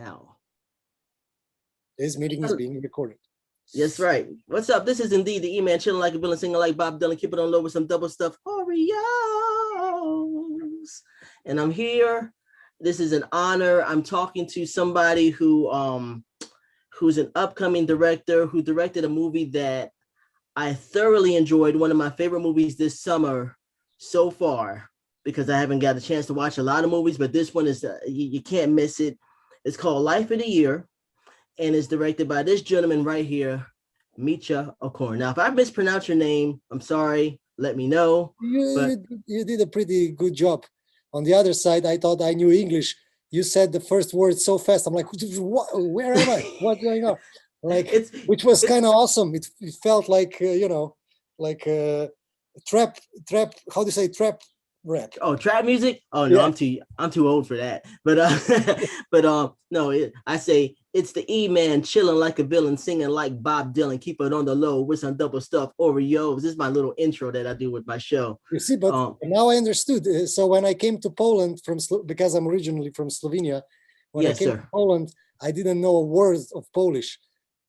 now. This meeting is being recorded. That's right. What's up? This is indeed the E-Man, chilling like a villain, singing like Bob Dylan, keep it on low with some double stuffed Oreos. And I'm here. This is an honor. I'm talking to somebody who's an upcoming director who directed a movie that I thoroughly enjoyed. One of my favorite movies this summer so far, because I haven't got a chance to watch a lot of movies, but this one is, you can't miss it. It's called Life of the Year, and it's directed by this gentleman right here, Mitja Okorn. Now, if I mispronounce your name, I'm sorry, let me know. You did a pretty good job. On the other side, I thought I knew English. You said the first word so fast. I'm like, where am I? What's going on? Like, which was kind of awesome. It felt like, like trap. How do you say trap rap? Oh, trap music? Oh no, yeah. I'm too old for that. But I say it's the E-Man chilling like a villain, singing like Bob Dylan, keep it on the low with some double stuffed Oreos. This is my little intro that I do with my show. You see, but now I understood. So when I came to Poland because I'm originally from Slovenia, when I came to Poland, I didn't know a word of Polish,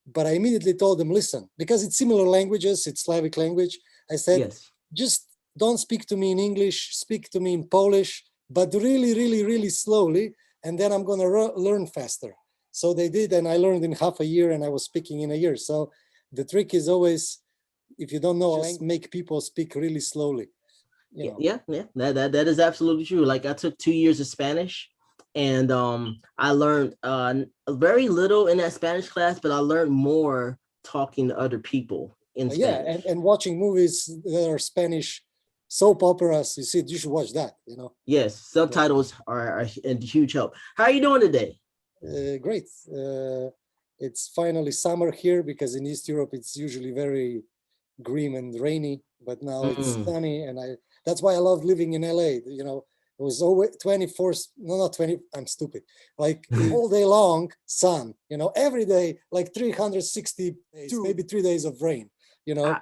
but I immediately told them, listen, because it's similar languages, it's Slavic language. I said, just don't speak to me in English, speak to me in Polish, but really, really, really slowly, and then I'm going to learn faster. So they did, and I learned in half a year, and I was speaking in a year. So the trick is always, if you don't know, make people speak really slowly. You know? Yeah, that is absolutely true. Like I took 2 years of Spanish, and I learned very little in that Spanish class, but I learned more talking to other people in Spanish. And watching movies that are Spanish soap operas. You see, you should watch that. You know. Yes, subtitles are a huge help. How are you doing today? Great. It's finally summer here, because in East Europe it's usually very grim and rainy, but now it's sunny, and that's why I love living in LA. You know, it was always 24, no, not 20, I'm stupid. Like all day long, sun, you know, every day, like 360 days, maybe 3 days of rain, you know.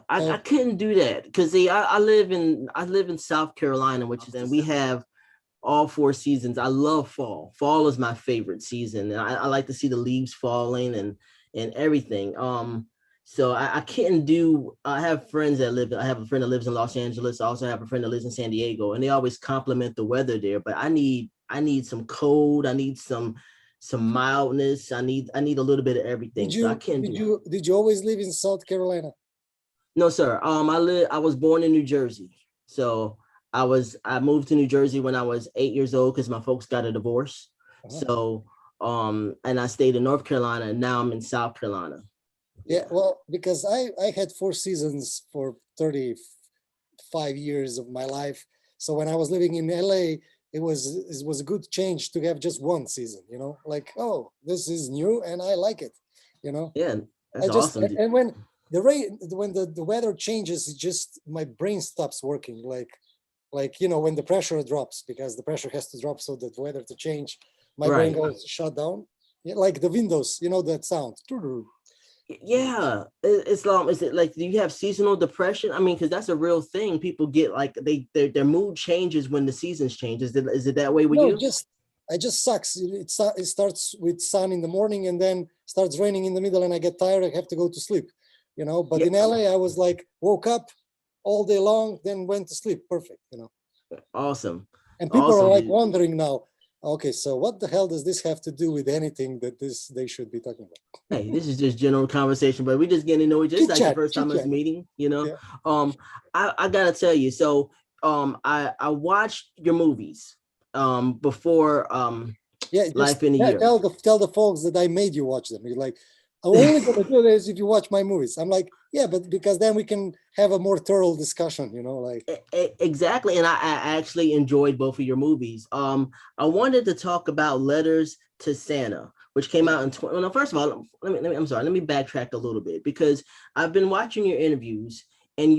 I couldn't do that because I live in South Carolina, and we have all 4 seasons. I love fall. Fall is my favorite season, and I like to see the leaves falling and everything. So I couldn't do. I have a friend that lives in Los Angeles. I also have a friend that lives in San Diego, and they always compliment the weather there. But I need some cold. I need some mildness. I need a little bit of everything. Did you always live in South Carolina? No, sir. I was born in New Jersey. So I moved to New Jersey when I was 8 years old because my folks got a divorce. So and I stayed in North Carolina, and now I'm in South Carolina. Yeah, well, because I had 4 seasons for 35 years of my life. So when I was living in LA, it was a good change to have just 1 season, you know, like, oh, this is new and I like it, you know. Yeah, that's awesome. And when the weather changes, it just, my brain stops working, like, you know, when the pressure drops, because the pressure has to drop so that the weather to change, my brain goes shut down. Yeah, like the windows, you know, that sound. Yeah, is it like, do you have seasonal depression? I mean, because that's a real thing. People get like their mood changes when the seasons change. Is it that way with you? It just sucks. It starts with sun in the morning and then starts raining in the middle, and I get tired. I have to go to sleep, you know. But in LA, I was like, woke up all day long, then went to sleep. Perfect, you know. Awesome. And people are like wondering now, okay, so what the hell does this have to do with anything that they should be talking about? Hey, this is just general conversation, but we're just getting to know each other. It's like the first time us meeting, you know. Yeah. I gotta tell you, so I watched your movies before Life in a Year. Tell the folks that I made you watch them. You're like, I'm only gonna do this if you watch my movies. I'm like, yeah, but because then we can have a more thorough discussion, you know, like. Exactly, and I actually enjoyed both of your movies. I wanted to talk about Letters to Santa, which came out in first of all, let me backtrack a little bit, because I've been watching your interviews, and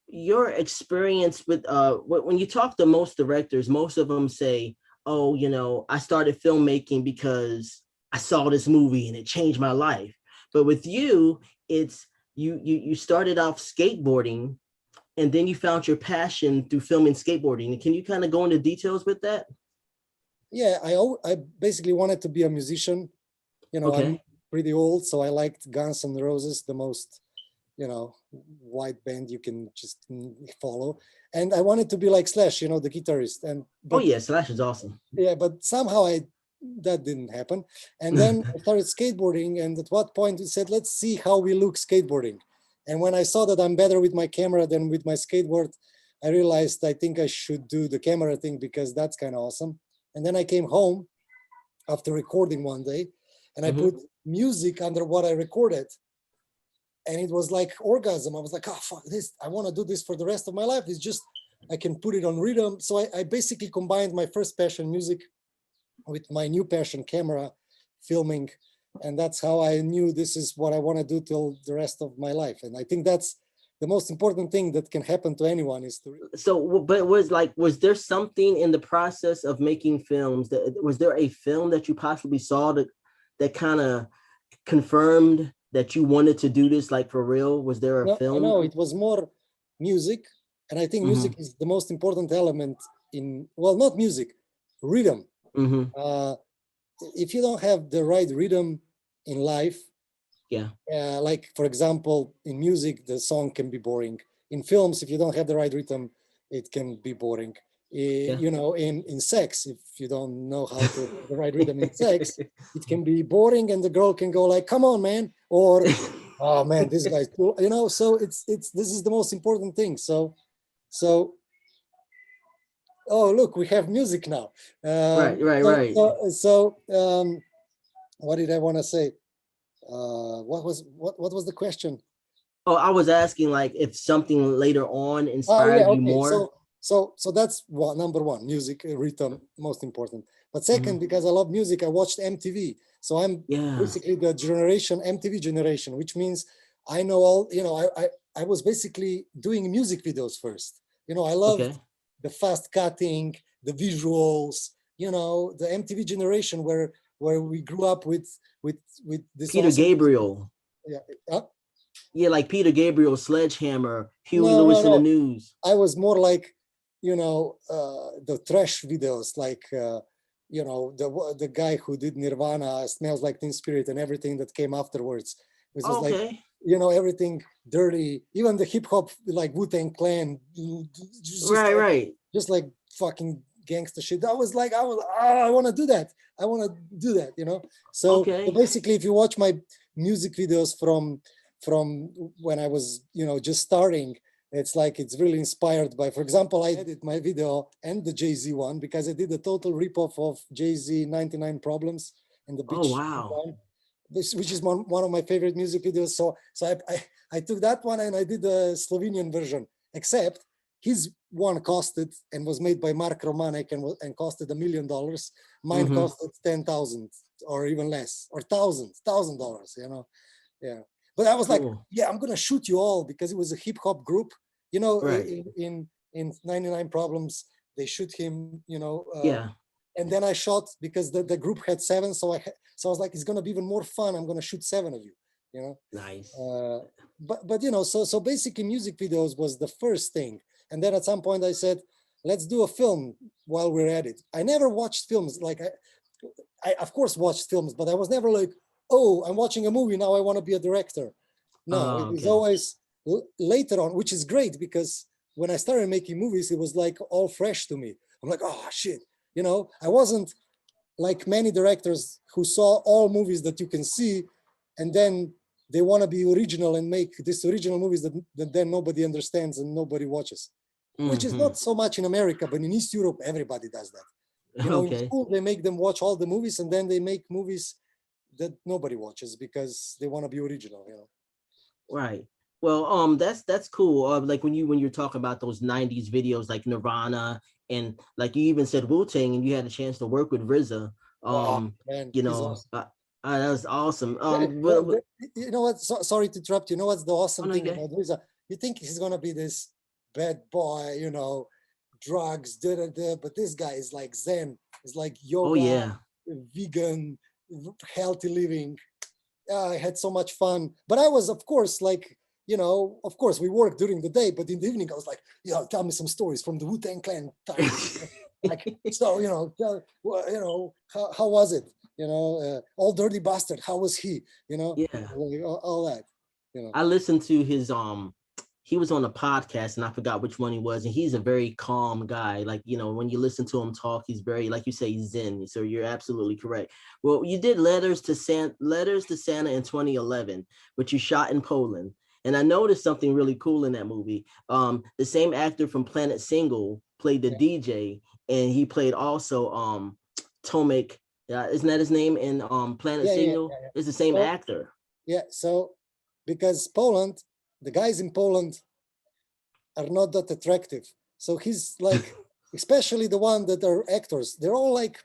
your experience with when you talk to most directors, most of them say, oh, you know, I started filmmaking because I saw this movie and it changed my life. But with you, it's you started off skateboarding, and then you found your passion through filming skateboarding. Can you kind of go into details with that? Yeah, I basically wanted to be a musician. You know, I'm Okay. pretty old, so I liked Guns N' Roses, the most, you know, white band you can just follow. And I wanted to be like Slash, you know, the guitarist. And Oh but yeah, Slash is awesome. yeah, but somehow that didn't happen. And then I started skateboarding, and at what point we said, let's see how we look skateboarding. And when I saw that I'm better with my camera than with my skateboard, I realized I think I should do the camera thing because that's kind of awesome. And then I came home after recording one day, and I put music under what I recorded, and it was like orgasm. I was like, oh fuck this, I want to do this for the rest of my life. It's just I can put it on rhythm. So I basically combined my first passion, music, with my new passion, camera, filming, and that's how I knew this is what I want to do till the rest of my life. And I think that's the most important thing that can happen to anyone is to. So, but was there something in the process of making films that was there a film that you possibly saw that kind of confirmed that you wanted to do this like for real? Was there a film? No, it was more music, and I think music is the most important element in, well, not music, rhythm. Uh, if you don't have the right rhythm in life, Yeah. like for example, in music, the song can be boring. In films, if you don't have the right rhythm, it can be boring. Yeah. You know, in sex, if you don't know how to the right rhythm in sex, it can be boring, and the girl can go like, "Come on, man," or "Oh man, this guy's cool," you know. So it's this is the most important thing. So oh look, we have music now. Right. What did I want to say? What was the question? Oh, I was asking like if something later on Oh yeah, inspired you okay. more. So that's number one, music, rhythm, most important. But second, because I love music, I watched MTV. So I'm Yeah. basically the generation MTV generation, which means I know all. You know, I was basically doing music videos first. You know, I loved Okay. the fast cutting, the visuals. You know, the MTV generation where we grew up with this Peter awesome. Gabriel. Yeah. Uh, Yeah, like Peter Gabriel, Sledgehammer, Huey no, no, Lewis in the no. News. I was more like, you know, the trash videos, like, you know, the guy who did Nirvana, Smells Like Teen Spirit, and everything that came afterwards, which was like, Okay. you know, everything dirty, even the hip hop, like Wu-Tang Clan, Right. just like fucking gangster shit. I want to do that. I want to do that, you know? So Okay. basically, if you watch my music videos from when I was, you know, just starting, it's like it's really inspired by, for example, I edit my video and the Jay-Z one because I did a total ripoff of Jay-Z 99 Problems and the Oh Bitch, wow. which is one of my favorite music videos. So I took that one and I did the Slovenian version, except his one costed and was made by Mark Romanek and costed $1 million. Mine costed 10,000 or even less, or $1,000, you know? Yeah. But I was like, Cool. yeah, I'm gonna shoot you all because it was a hip hop group. You know, Right. in 99 Problems, they shoot him. You know, Yeah. and then I shot because the group had 7, so I was like, it's gonna be even more fun. I'm gonna shoot 7 of you. You know, Nice. but you know, so basically, music videos was the first thing, and then at some point I said, let's do a film while we're at it. I never watched films like I of course watched films, but I was never like, oh, I'm watching a movie now. I want to be a director. No, it was Okay. always later on, which is great because when I started making movies, it was like all fresh to me. I'm like, oh shit, you know, I wasn't like many directors who saw all movies that you can see, and then they want to be original and make these original movies that then nobody understands and nobody watches, which is not so much in America, but in East Europe, everybody does that. You know, in Okay. school, they make them watch all the movies and then they make movies that nobody watches because they want to be original, you know. Right. Well, that's cool. Like when you're talking about those '90s videos, like Nirvana, and like you even said Wu-Tang, and you had a chance to work with RZA. Oh, Um, man, you he's know, awesome. that was awesome. You know what? Sorry to interrupt. You know what's the Oh, awesome no, thing okay. about Riza? You think he's gonna be this bad boy, you know, drugs, but this guy is like Zen. He's like Oh yoga, yeah. vegan, healthy living. I had so much fun. But I was, of course, like, you know, of course, we worked during the day, but in the evening, I was like, tell me some stories from the Wu-Tang Clan times. Like, so, how was it? Old dirty bastard, how was he? Yeah. All that. I listened to his he was on a podcast and I forgot which one he was, and he's a very calm guy. Like, when you listen to him talk, he's very, like you say, zen. So you're absolutely correct. Well, you did Letters to Santa in 2011, which you shot in Poland. And I noticed something really cool in that movie. The same actor from Planet Single played the DJ, and he played also Tomek. Isn't that his name in Planet Single? It's the same actor. Yeah, so because Poland, the guys in Poland are not that attractive. So he's like, especially the one that are actors, they're all like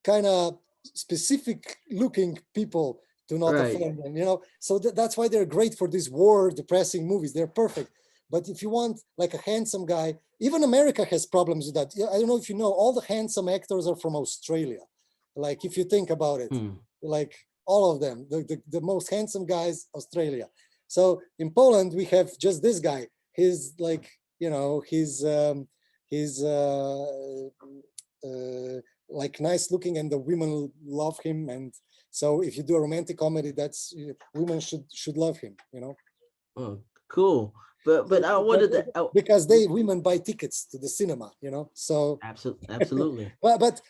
kind of specific looking people to not offend them, So that's why they're great for these war depressing movies. They're perfect. But if you want like a handsome guy, even America has problems with that. I don't know if you know, all the handsome actors are from Australia. Like if you think about it, like all of them, the most handsome guys, Australia. So in Poland, we have just this guy. He's like, he's like nice looking, and the women love him. And so if you do a romantic comedy, that's women should love him, Oh, cool. But I wanted to, because women buy tickets to the cinema, so absolutely. but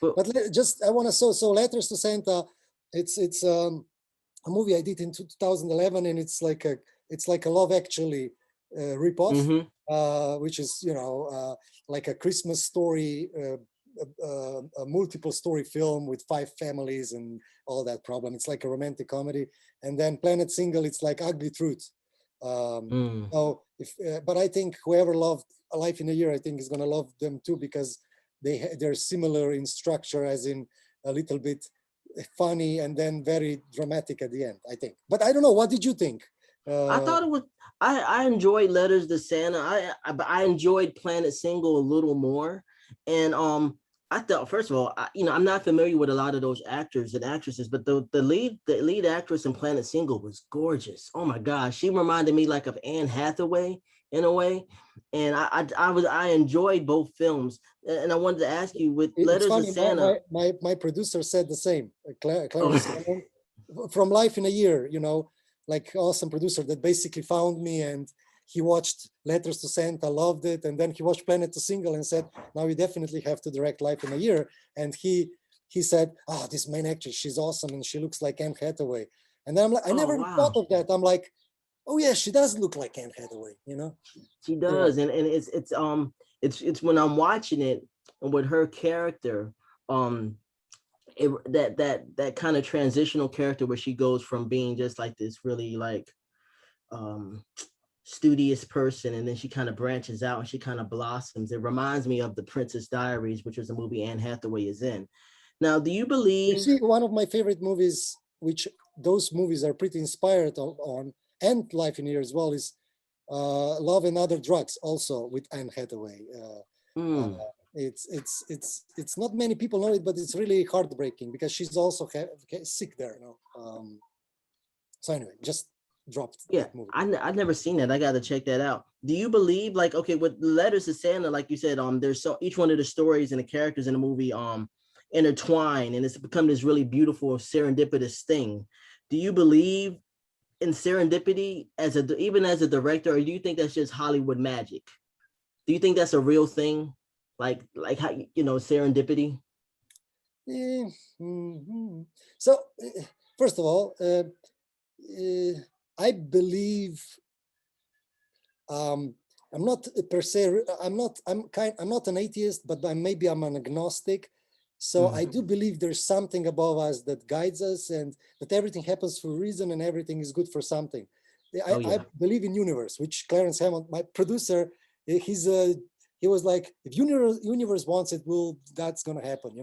just I want to so Letters to Santa, it's a movie I did in 2011, and it's like a Love Actually ripoff, which is like a Christmas story, a multiple story film with 5 families and all that problem. It's like a romantic comedy. And then Planet Single, it's like Ugly Truth. So but I think whoever loved A Life in a Year, I think is going to love them too, because they're similar in structure, as in a little bit funny and then very dramatic at the end, I think. But I don't know, what did you think? I thought it was, I enjoyed Letters to Santa. I enjoyed Planet Single a little more. And I thought, first of all, I'm not familiar with a lot of those actors and actresses, but the lead actress in Planet Single was gorgeous. Oh my gosh, she reminded me like of Anne Hathaway in a way. And I enjoyed both films. And I wanted to ask you, with Letters to Santa, my producer said the same. Clarence from Life in a Year, like awesome producer that basically found me, and he watched Letters to Santa, loved it, and then he watched Planet to Single and said, now you definitely have to direct Life in a Year. And he said, this main actress, she's awesome, and she looks like Anne Hathaway. And then I'm like, I never thought of that. I'm like, oh yeah, she does look like Anne Hathaway, She does. And it's when I'm watching it, and with her character, that kind of transitional character where she goes from being just like this really like studious person, and then she kind of branches out and she kind of blossoms. It reminds me of The Princess Diaries, which is a movie Anne Hathaway is in. Now, do you believe? You see, one of my favorite movies, which those movies are pretty inspired on, and Life in a Year as well, is Love and Other Drugs, also with Anne Hathaway. It's not many people know it, but it's really heartbreaking because she's also sick there. So anyway, just dropped. Yeah, I've never seen that. I got to check that out. Do you believe, like, okay, with Letters to Santa, like you said, there's each one of the stories and the characters in the movie intertwine, and it's become this really beautiful serendipitous thing. Do you believe in serendipity even as a director, or do you think that's just Hollywood magic? Do you think that's a real thing? Like how, serendipity? So first of all, I believe I'm not per se. I'm not an atheist, but maybe I'm an agnostic. So I do believe there's something above us that guides us, and that everything happens for a reason, and everything is good for something. I believe in universe, which Clarence Hammond, my producer, he was like, if universe wants it, that's gonna happen.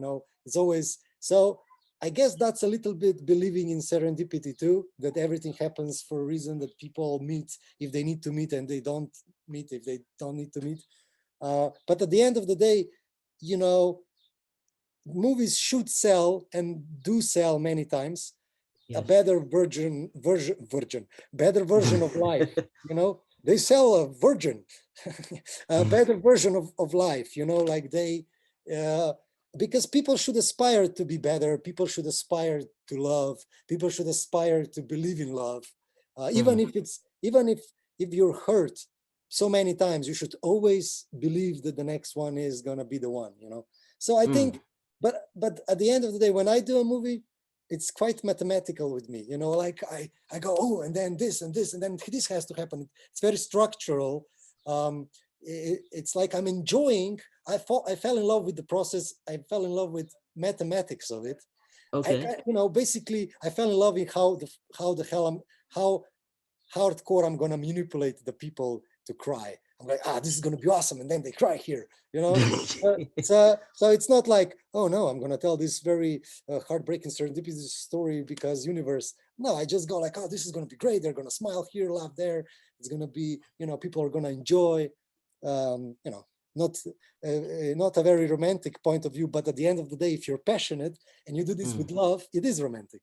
It's always so. I guess that's a little bit believing in serendipity too, that everything happens for a reason, that people meet if they need to meet, and they don't meet if they don't need to meet. But at the end of the day, movies should sell and do sell many times. Yes. A better better version of life. They sell a virgin, a better version of life. Like they because people should aspire to be better. People should aspire to love. People should aspire to believe in love. Even if you're hurt so many times, you should always believe that the next one is gonna be the one. So I think, but at the end of the day, when I do a movie, it's quite mathematical with me. Like I go, oh, and then this and this, and then this has to happen. It's very structural. It's like I'm enjoying. I fell in love with the process. I fell in love with mathematics of it. Okay. Basically, I fell in love with how hardcore I'm gonna manipulate the people to cry. I'm like, this is gonna be awesome, and then they cry here, so it's not like, oh no, I'm gonna tell this very heartbreaking serendipity story because universe. No, I just go like, oh, this is gonna be great. They're gonna smile here, laugh there. It's gonna be, people are gonna enjoy. Not a very romantic point of view, but at the end of the day, if you're passionate and you do this with love, it is romantic.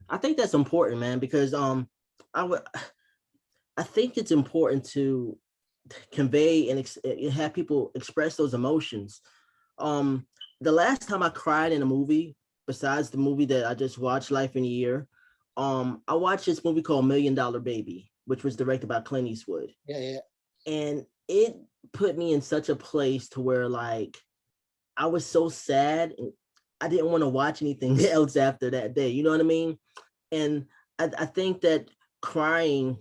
I think that's important, man, because I think it's important to convey and have people express those emotions. The last time I cried in a movie, besides the movie that I just watched, Life in a Year, I watched this movie called $1 Million Baby, which was directed by Clint Eastwood. Yeah. And it put me in such a place to where, like, I was so sad and I didn't want to watch anything else after that day. You know what I mean? And I think that crying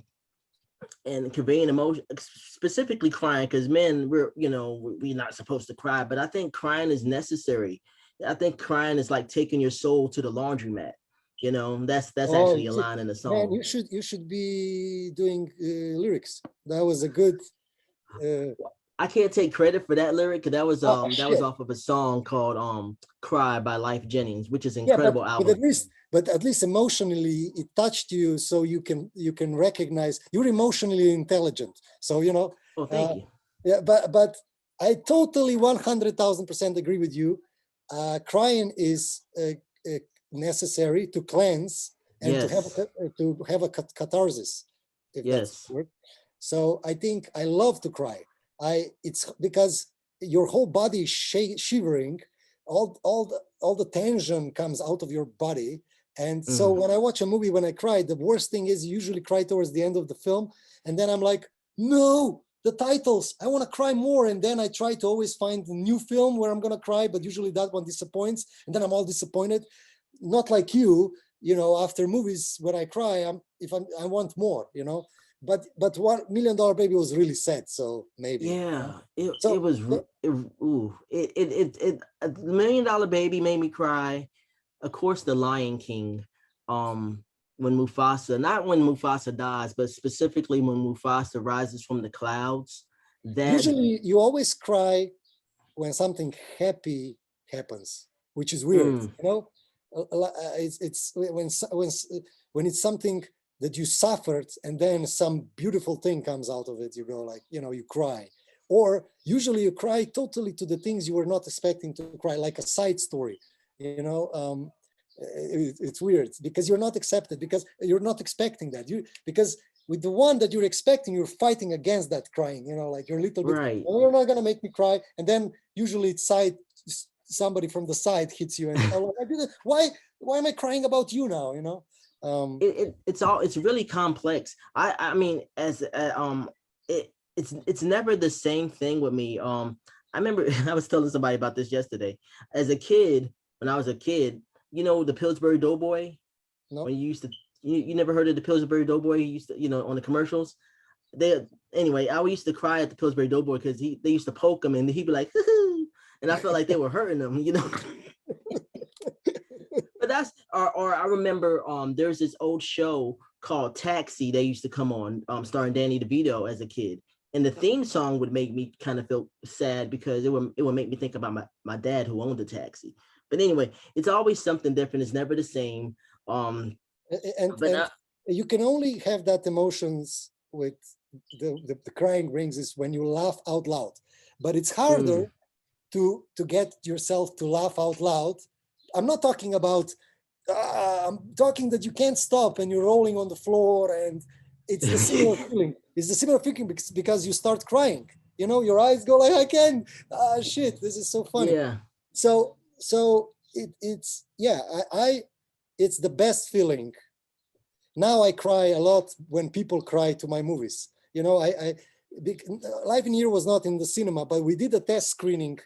and conveying emotion, specifically crying, because men, we're not supposed to cry, but I think crying is necessary. I think crying is like taking your soul to the laundromat. That's actually a line in the song. Man, you should be doing lyrics. That was a good. I can't take credit for that lyric, because that was off of a song called "Cry" by Life Jennings, which is an incredible album. But at least emotionally, it touched you, so you can recognize you're emotionally intelligent. So Oh, thank you. Yeah, but I totally 100,000% agree with you. Crying is necessary to cleanse and to have a catharsis. If that's the word. So I think I love to cry. It's because your whole body is shivering, all the tension comes out of your body. And so when I watch a movie, when I cry, the worst thing is you usually cry towards the end of the film. And then I'm like, no, the titles, I want to cry more. And then I try to always find a new film where I'm going to cry, but usually that one disappoints. And then I'm all disappointed. Not like you, after movies where I cry, I want more, But $1 Million Baby was really sad, so maybe. Yeah, it was. $1 Million Baby made me cry. Of course, The Lion King. When Mufasa dies, but specifically when Mufasa rises from the clouds. Usually, you always cry when something happy happens, which is weird. It's when it's something that you suffered and then some beautiful thing comes out of it, you go like, you cry. Or usually you cry totally to the things you were not expecting to cry, like a side story, it's weird because you're not accepted, because you're not expecting that. Because with the one that you're expecting, you're fighting against that crying, like you're a little bit, right. Oh, you're not going to make me cry. And then usually it's somebody from the side hits you and why am I crying about you now, it's really complex. I mean, it's never the same thing with me. I remember I was telling somebody about this yesterday. When I was a kid, the Pillsbury Doughboy. No. When you never heard of the Pillsbury Doughboy? He used to, on the commercials. Anyway, I used to cry at the Pillsbury Doughboy because they used to poke him and he'd be like, and I felt like they were hurting him, But that's, or I remember there's this old show called Taxi they used to come on, starring Danny DeVito as a kid. And the theme song would make me kind of feel sad because it would make me think about my dad who owned a taxi. But anyway, it's always something different. It's never the same. And you can only have that emotions with the crying rings is when you laugh out loud. But it's harder to get yourself to laugh out loud. I'm not talking about, I'm talking that you can't stop and you're rolling on the floor and it's the similar feeling. It's the similar feeling because you start crying. your eyes go like, I can, shit, this is so funny. Yeah. So it's it's the best feeling. Now I cry a lot when people cry to my movies. Live in Here was not in the cinema, but we did a test screening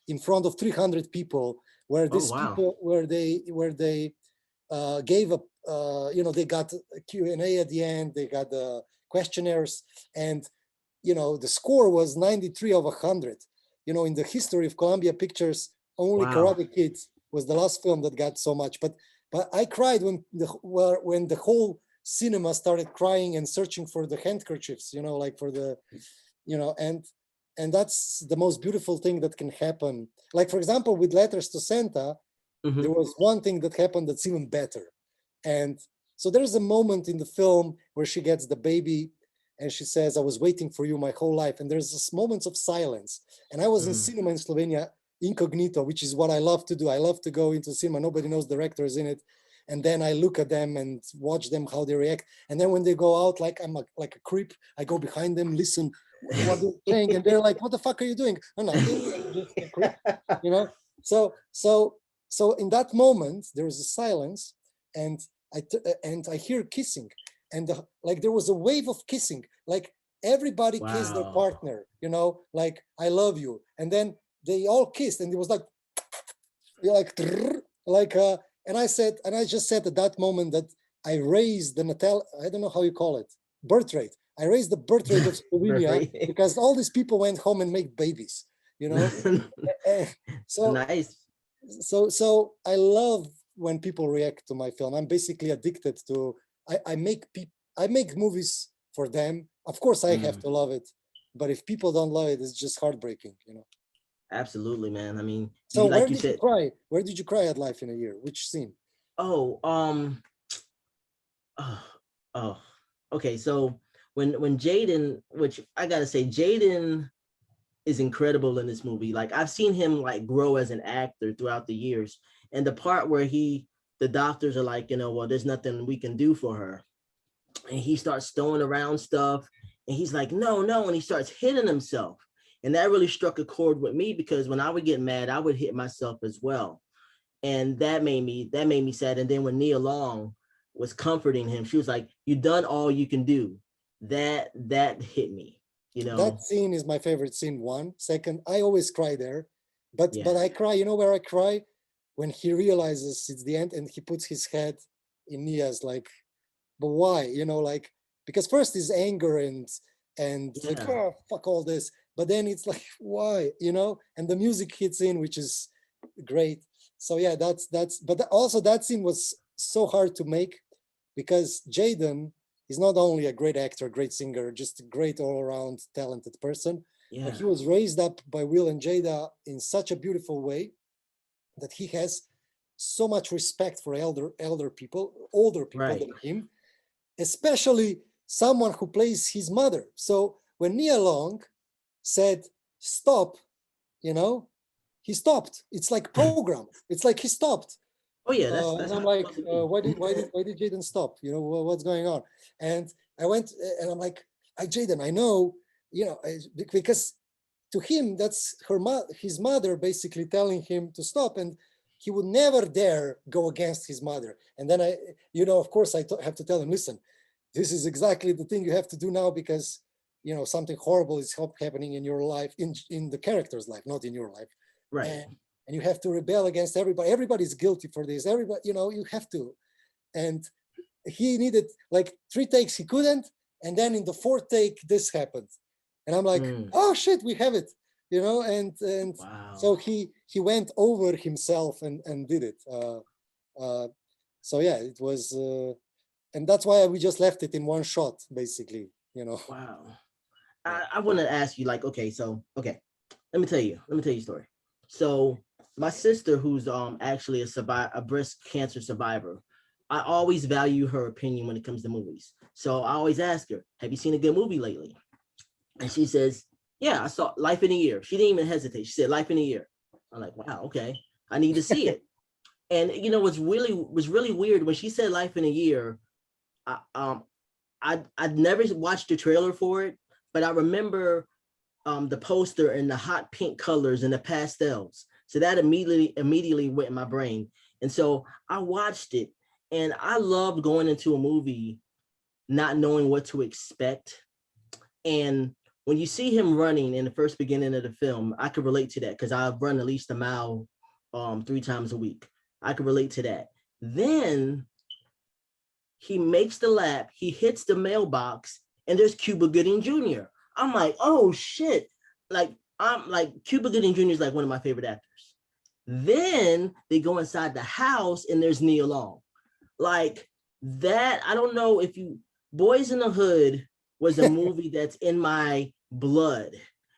in front of 300 people where these people, where they gave a, they got a Q&A at the end, they got the questionnaires, and, the score was 93 of 100. In the history of Columbia Pictures, only Karate Kid was the last film that got so much. But I cried when the whole cinema started crying and searching for the handkerchiefs, like for the, and that's the most beautiful thing that can happen. Like, for example, with Letters to Santa, there was one thing that happened that's even better. And so there's a moment in the film where she gets the baby and she says, I was waiting for you my whole life. And there's this moments of silence. And I was in cinema in Slovenia, incognito, which is what I love to do. I love to go into cinema. Nobody knows the directors in it. And then I look at them and watch them, how they react. And then when they go out, like I'm like a creep, I go behind them, listen what they're saying. And they're like, what the fuck are you doing? No, nothing, I'm just a creep, So in that moment, there was a silence, and I hear kissing, and like there was a wave of kissing, like everybody kissed their partner, like I love you, and then they all kissed, and it was like and I just said at that moment that I raised the I don't know how you call it, birth rate. I raised the birth rate of Slovenia because all these people went home and made babies, So nice. So I love when people react to my film. I'm basically addicted to. I make movies for them. Of course, I have to love it, but if people don't love it, it's just heartbreaking, Absolutely, man. I mean, so like where did you cry? Where did you cry at Life in a Year? Which scene? Okay. So when Jaden, which I gotta say, Jaden is incredible in this movie. Like, I've seen him like grow as an actor throughout the years. And the part where the doctors are like, well, there's nothing we can do for her. And he starts throwing around stuff and he's like, no. And he starts hitting himself. And that really struck a chord with me because when I would get mad, I would hit myself as well. And that made me sad. And then when Nia Long was comforting him, she was like, you've done all you can do. That hit me. That scene is my favorite scene. One second, I always cry there, but I cry. Where I cry? When he realizes it's the end and he puts his head in Nia's, like, but why? Like, because first is anger and like, oh, fuck all this, but then it's like, why? And the music hits in, which is great. So yeah, but also that scene was so hard to make because Jaden is not only a great actor, great singer, just a great all-around talented person, but he was raised up by Will and Jada in such a beautiful way that he has so much respect for older people than him, especially someone who plays his mother. So when Nia Long said, stop, he stopped. It's like programmed. It's like he stopped. Oh yeah, that's and I'm like, why did Jaden stop? What's going on? And I went and I'm like, Jaden, I know, because to him that's his mother basically telling him to stop, and he would never dare go against his mother. And then of course I have to tell him, listen, this is exactly the thing you have to do now because something horrible is happening in your life, in the character's life, not in your life, right? And you have to rebel against everybody. Everybody's guilty for this. Everybody, you have to. And he needed like 3 takes. He couldn't. And then in the 4th take, this happened. And I'm like, oh shit, we have it. And wow. So he went over himself and did it. So yeah, it was, and that's why we just left it in one shot, basically. Wow. I want to ask you, like, okay, let me tell you a story. So my sister, who's actually a breast cancer survivor, I always value her opinion when it comes to movies. So I always ask her, have you seen a good movie lately? And she says, yeah, I saw Life in a Year. She didn't even hesitate. She said, Life in a Year. I'm like, wow, okay, I need to see it. And what's really weird, when she said Life in a Year, I'd never watched the trailer for it, but I remember the poster in the hot pink colors and the pastels. So that immediately went in my brain. And so I watched it, and I loved going into a movie not knowing what to expect. And when you see him running in the first beginning of the film, I could relate to that because I've run at least a mile 3 times a week. I could relate to that. Then he makes the lap, he hits the mailbox, and there's Cuba Gooding Jr. I'm like, oh shit. I'm like, Cuba Gooding Jr. is like one of my favorite actors. Then they go inside the house and there's Nia Long. Like that, I don't know if you, Boys in the Hood was a movie that's in my blood.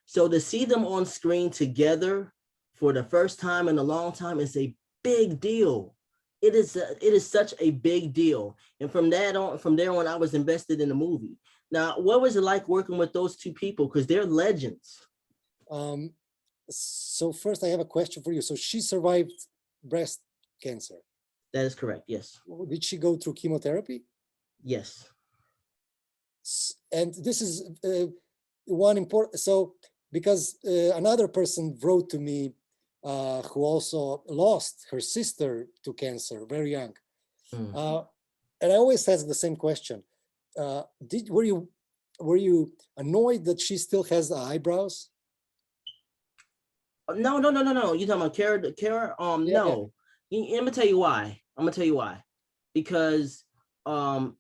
So to see them on screen together for the first time in a long time is a big deal. It is such a big deal. And from there on, I was invested in the movie. Now, what was it like working with those two people? Because they're legends. So first, I have a question for you. So she survived breast cancer. That is correct. Yes. Did she go through chemotherapy? Yes. And this is one important. So because another person wrote to me who also lost her sister to cancer very young, and I always ask the same question: were you annoyed that she still has the eyebrows? No. You talking about Kara? Yeah, No. Yeah. Let me tell you why. Because actor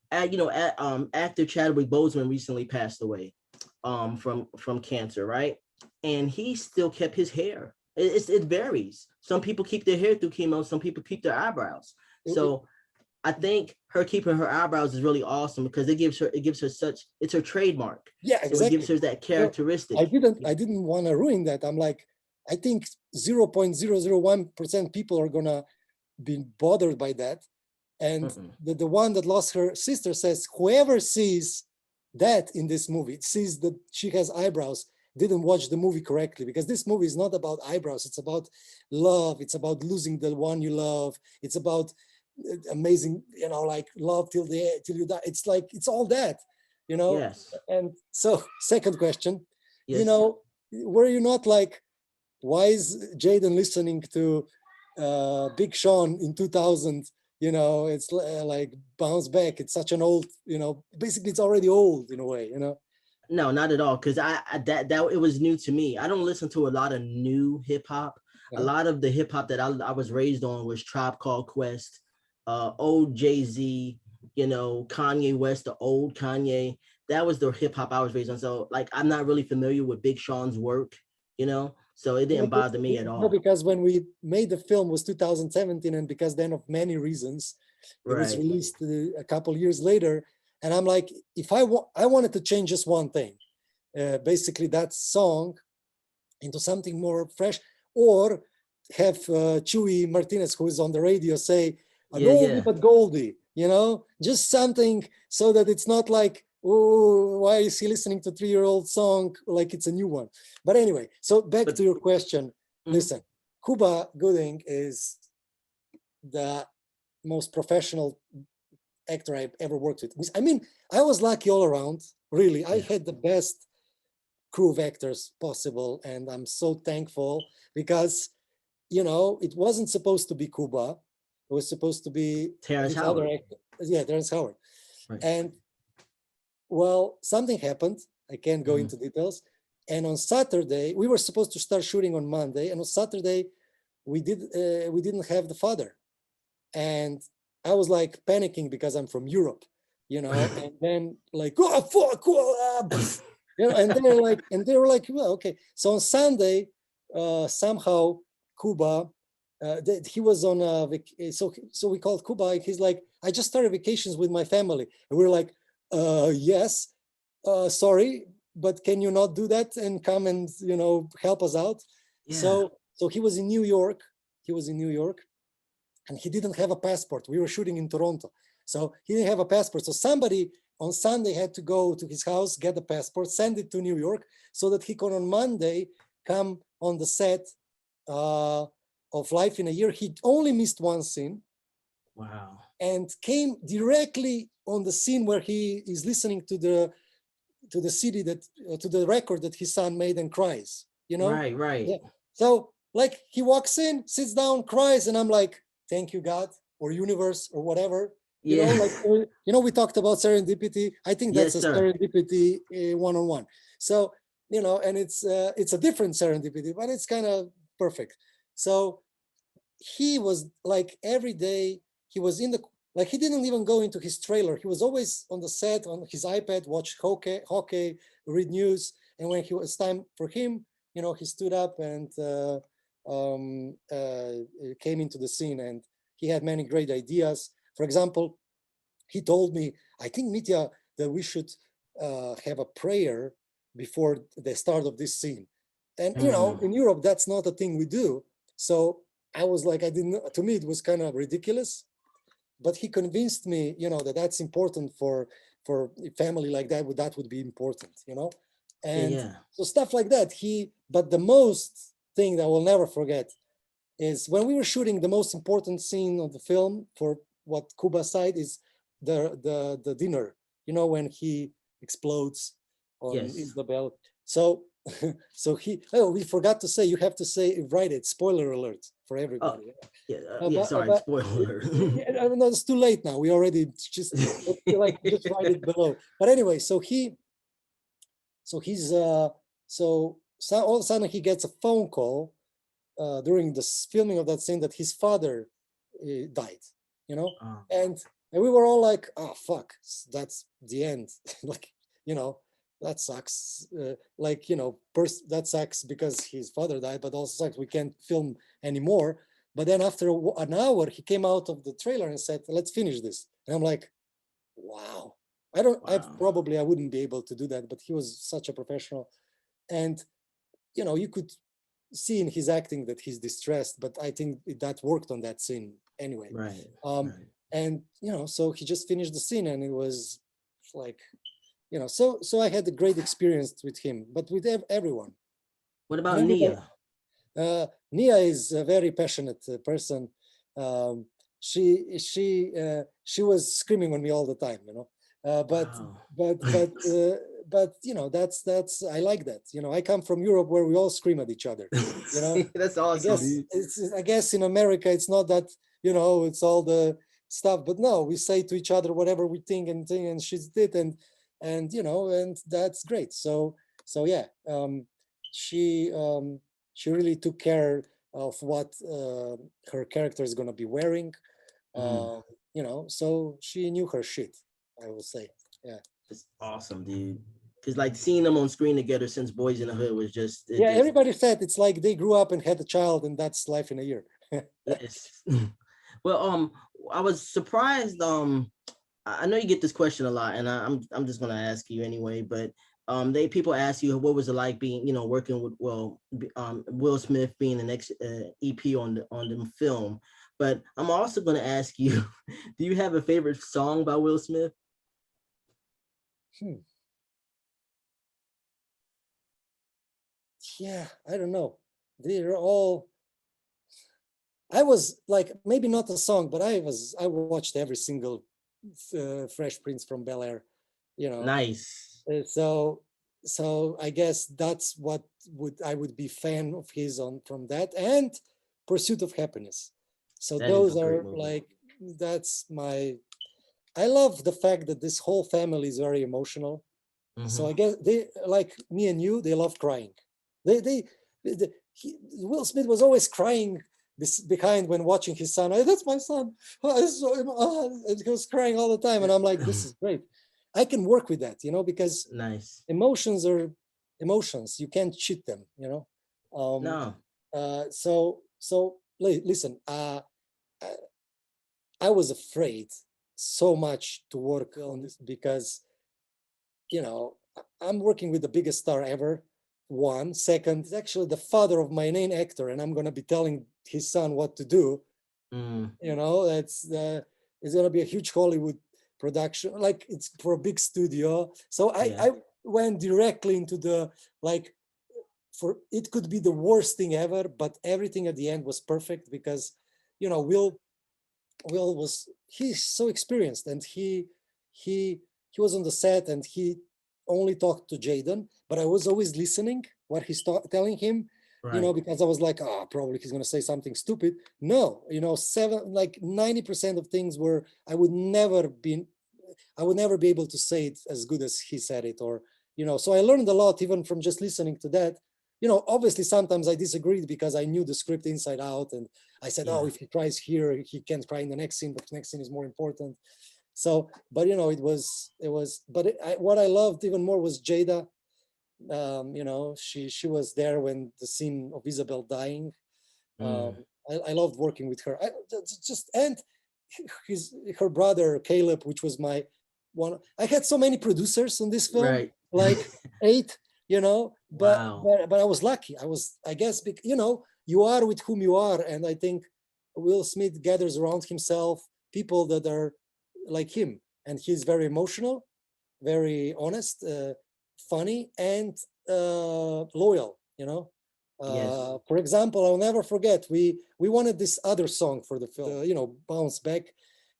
Chadwick Boseman recently passed away from cancer, right? And he still kept his hair. It varies. Some people keep their hair through chemo, some people keep their eyebrows. So I think her keeping her eyebrows is really awesome because it gives her such, it's her trademark. Yeah, exactly. So it gives her that characteristic. I didn't want to ruin that. I'm like, I think 0.001% people are gonna be bothered by that. And the one that lost her sister says, whoever sees that in this movie, sees that she has eyebrows, didn't watch the movie correctly, because this movie is not about eyebrows. It's about love. It's about losing the one you love. It's about amazing, like love till you die. It's like, it's all that, Yes. And so second question, yes. Were you not like, why is Jaden listening to Big Sean in 2000? It's like Bounce Back. It's such an old, basically it's already old in a way, No, not at all. Because that it was new to me. I don't listen to a lot of new hip hop. A lot of the hip hop that I was raised on was Tribe Called Quest, old Jay-Z, Kanye West, the old Kanye. That was the hip hop I was raised on. So like, I'm not really familiar with Big Sean's work, so it didn't bother me at all. Because when we made the film was 2017, and because then of many reasons, it was released a couple years later. And I'm like, if I wanted to change just one thing, basically that song into something more fresh, or have Chewy Martinez, who is on the radio, say, an oldie but goldie, just something so that it's not like, oh, why is he listening to 3-year-old song like it's a new one? But anyway, so back to your question. Listen, Cuba Gooding is the most professional actor I've ever worked with. I mean, I was lucky all around, really. I had the best crew of actors possible, and I'm so thankful because, it wasn't supposed to be Cuba. It was supposed to be Terrence Howard. Terrence Howard. Right. And well, something happened. I can't go into details. And on Saturday, we were supposed to start shooting on Monday, and on Saturday, we didn't have the father, and I was like panicking because I'm from Europe, and then like, oh fuck, and they were like, well, okay. So on Sunday, somehow Cuba, he was on so we called Cuba. He's like, I just started vacations with my family, and we were like, yes, sorry, but can you not do that and come and help us out? So he was in New York. And he didn't have a passport. We were shooting in Toronto, so he didn't have a passport. So somebody on Sunday had to go to his house, get the passport, send it to New York, so that he could on Monday come on the set of Life in a Year. He only missed one scene. Wow. And came directly on the scene where he is listening to the to the CD that to the record that his son made and cries, you know? Right. Yeah. So like he walks in, sits down, cries, and I'm like, thank you, God, or universe, or whatever. You know, like we talked about serendipity. I think that's Yes, a sir. serendipity one-on-one. So, you know, and it's a different serendipity, but it's kind of perfect. So he was like every day he was in the, like he didn't even go into his trailer. He was always on the set on his iPad, watch hockey, read news. And when it was time for him, you know, he stood up and came into the scene, and he had many great ideas. For example, he told me, I think, Mitja, that we should have a prayer before the start of this scene. And, you know, in Europe, that's not a thing we do. So I was like, I didn't, to me, it was kind of ridiculous, but he convinced me, you know, that that's important for a family like that, that would be important, you know? And so stuff like that. But the most thing that I will never forget is when we were shooting the most important scene of the film for what Kuba side is the dinner, you know, when he explodes on Isabel. So so we forgot to say, you have to say, write it, spoiler alert for everybody. Sorry, spoiler. No, it's too late now. We already just write it below. But anyway, so he's so all of a sudden he gets a phone call during the filming of that scene that his father died, you know, and we were all like, oh fuck, that's the end. Like, you know, that sucks. Like, you know, that sucks because his father died, but also sucks we can't film anymore. But then after an hour, he came out of the trailer and said, let's finish this. And I'm like, wow. I wouldn't be able to do that, but he was such a professional. And, you know, you could see in his acting that he's distressed, but I think that worked on that scene anyway. And, you know, so he just finished the scene, and it was like, you know, so I had a great experience with him, but with everyone. What about Nia? Nia is a very passionate person. She was screaming on me all the time, you know. But you know, that's I like that. You know, I come from Europe where we all scream at each other. You know, that's awesome. I guess in America it's not that, you know, it's all the stuff, but no, we say to each other whatever we think, and she did, and you know, and that's great. So yeah, she really took care of what her character is going to be wearing. You know, so she knew her shit, I will say. Yeah, it's awesome, dude. Because like seeing them on screen together since Boys in the Hood was just everybody said it's like they grew up and had a child, and that's life in a year. Yes. Well, I was surprised. I know you get this question a lot, and I'm just gonna ask you anyway. But people ask you what was it like being, you know, working with Will Smith being the next EP on the film. But I'm also gonna ask you, do you have a favorite song by Will Smith? Yeah, I don't know. They're all. I was like, maybe not a song, but I watched every single Fresh Prince from Bel-Air, you know. Nice. So I guess that's what I would be fan of his from that, and Pursuit of Happiness. So those are like, that's my. I love the fact that this whole family is very emotional. So I guess they, like me and you, they love crying. Will Smith was always crying behind when watching his son. Hey, that's my son. And he was crying all the time, and I'm like, this is great. I can work with that, you know, because emotions are emotions. You can't cheat them, you know. No. So listen. I was afraid so much to work on this because, you know, I'm working with the biggest star ever. One, second, he's actually the father of my main actor, and I'm going to be telling his son what to do. You know, it's going to be a huge Hollywood production, like it's for a big studio. So I went directly into the, like, for it could be the worst thing ever, but everything at the end was perfect because, you know, Will he's so experienced, and he was on the set, and he only talk to Jaden, but I was always listening what he's telling him, because I was like, oh, probably he's going to say something stupid. No, 90% of things were, I would never be able to say it as good as he said it, or, so I learned a lot even from just listening to that. Obviously sometimes I disagreed because I knew the script inside out, and I said, oh, if he cries here, he can't cry in the next scene, but the next scene is more important. So, but what I loved even more was Jada. She was there when the scene of Isabel dying. I loved working with her. And her brother Caleb, which was my one. I had so many producers on this film, like 8. But I was lucky. I guess, you are with whom you are, and I think Will Smith gathers around himself people that are like him, and he's very emotional, very honest, funny, and loyal. For example, I'll never forget, we wanted this other song for the film, Bounce Back.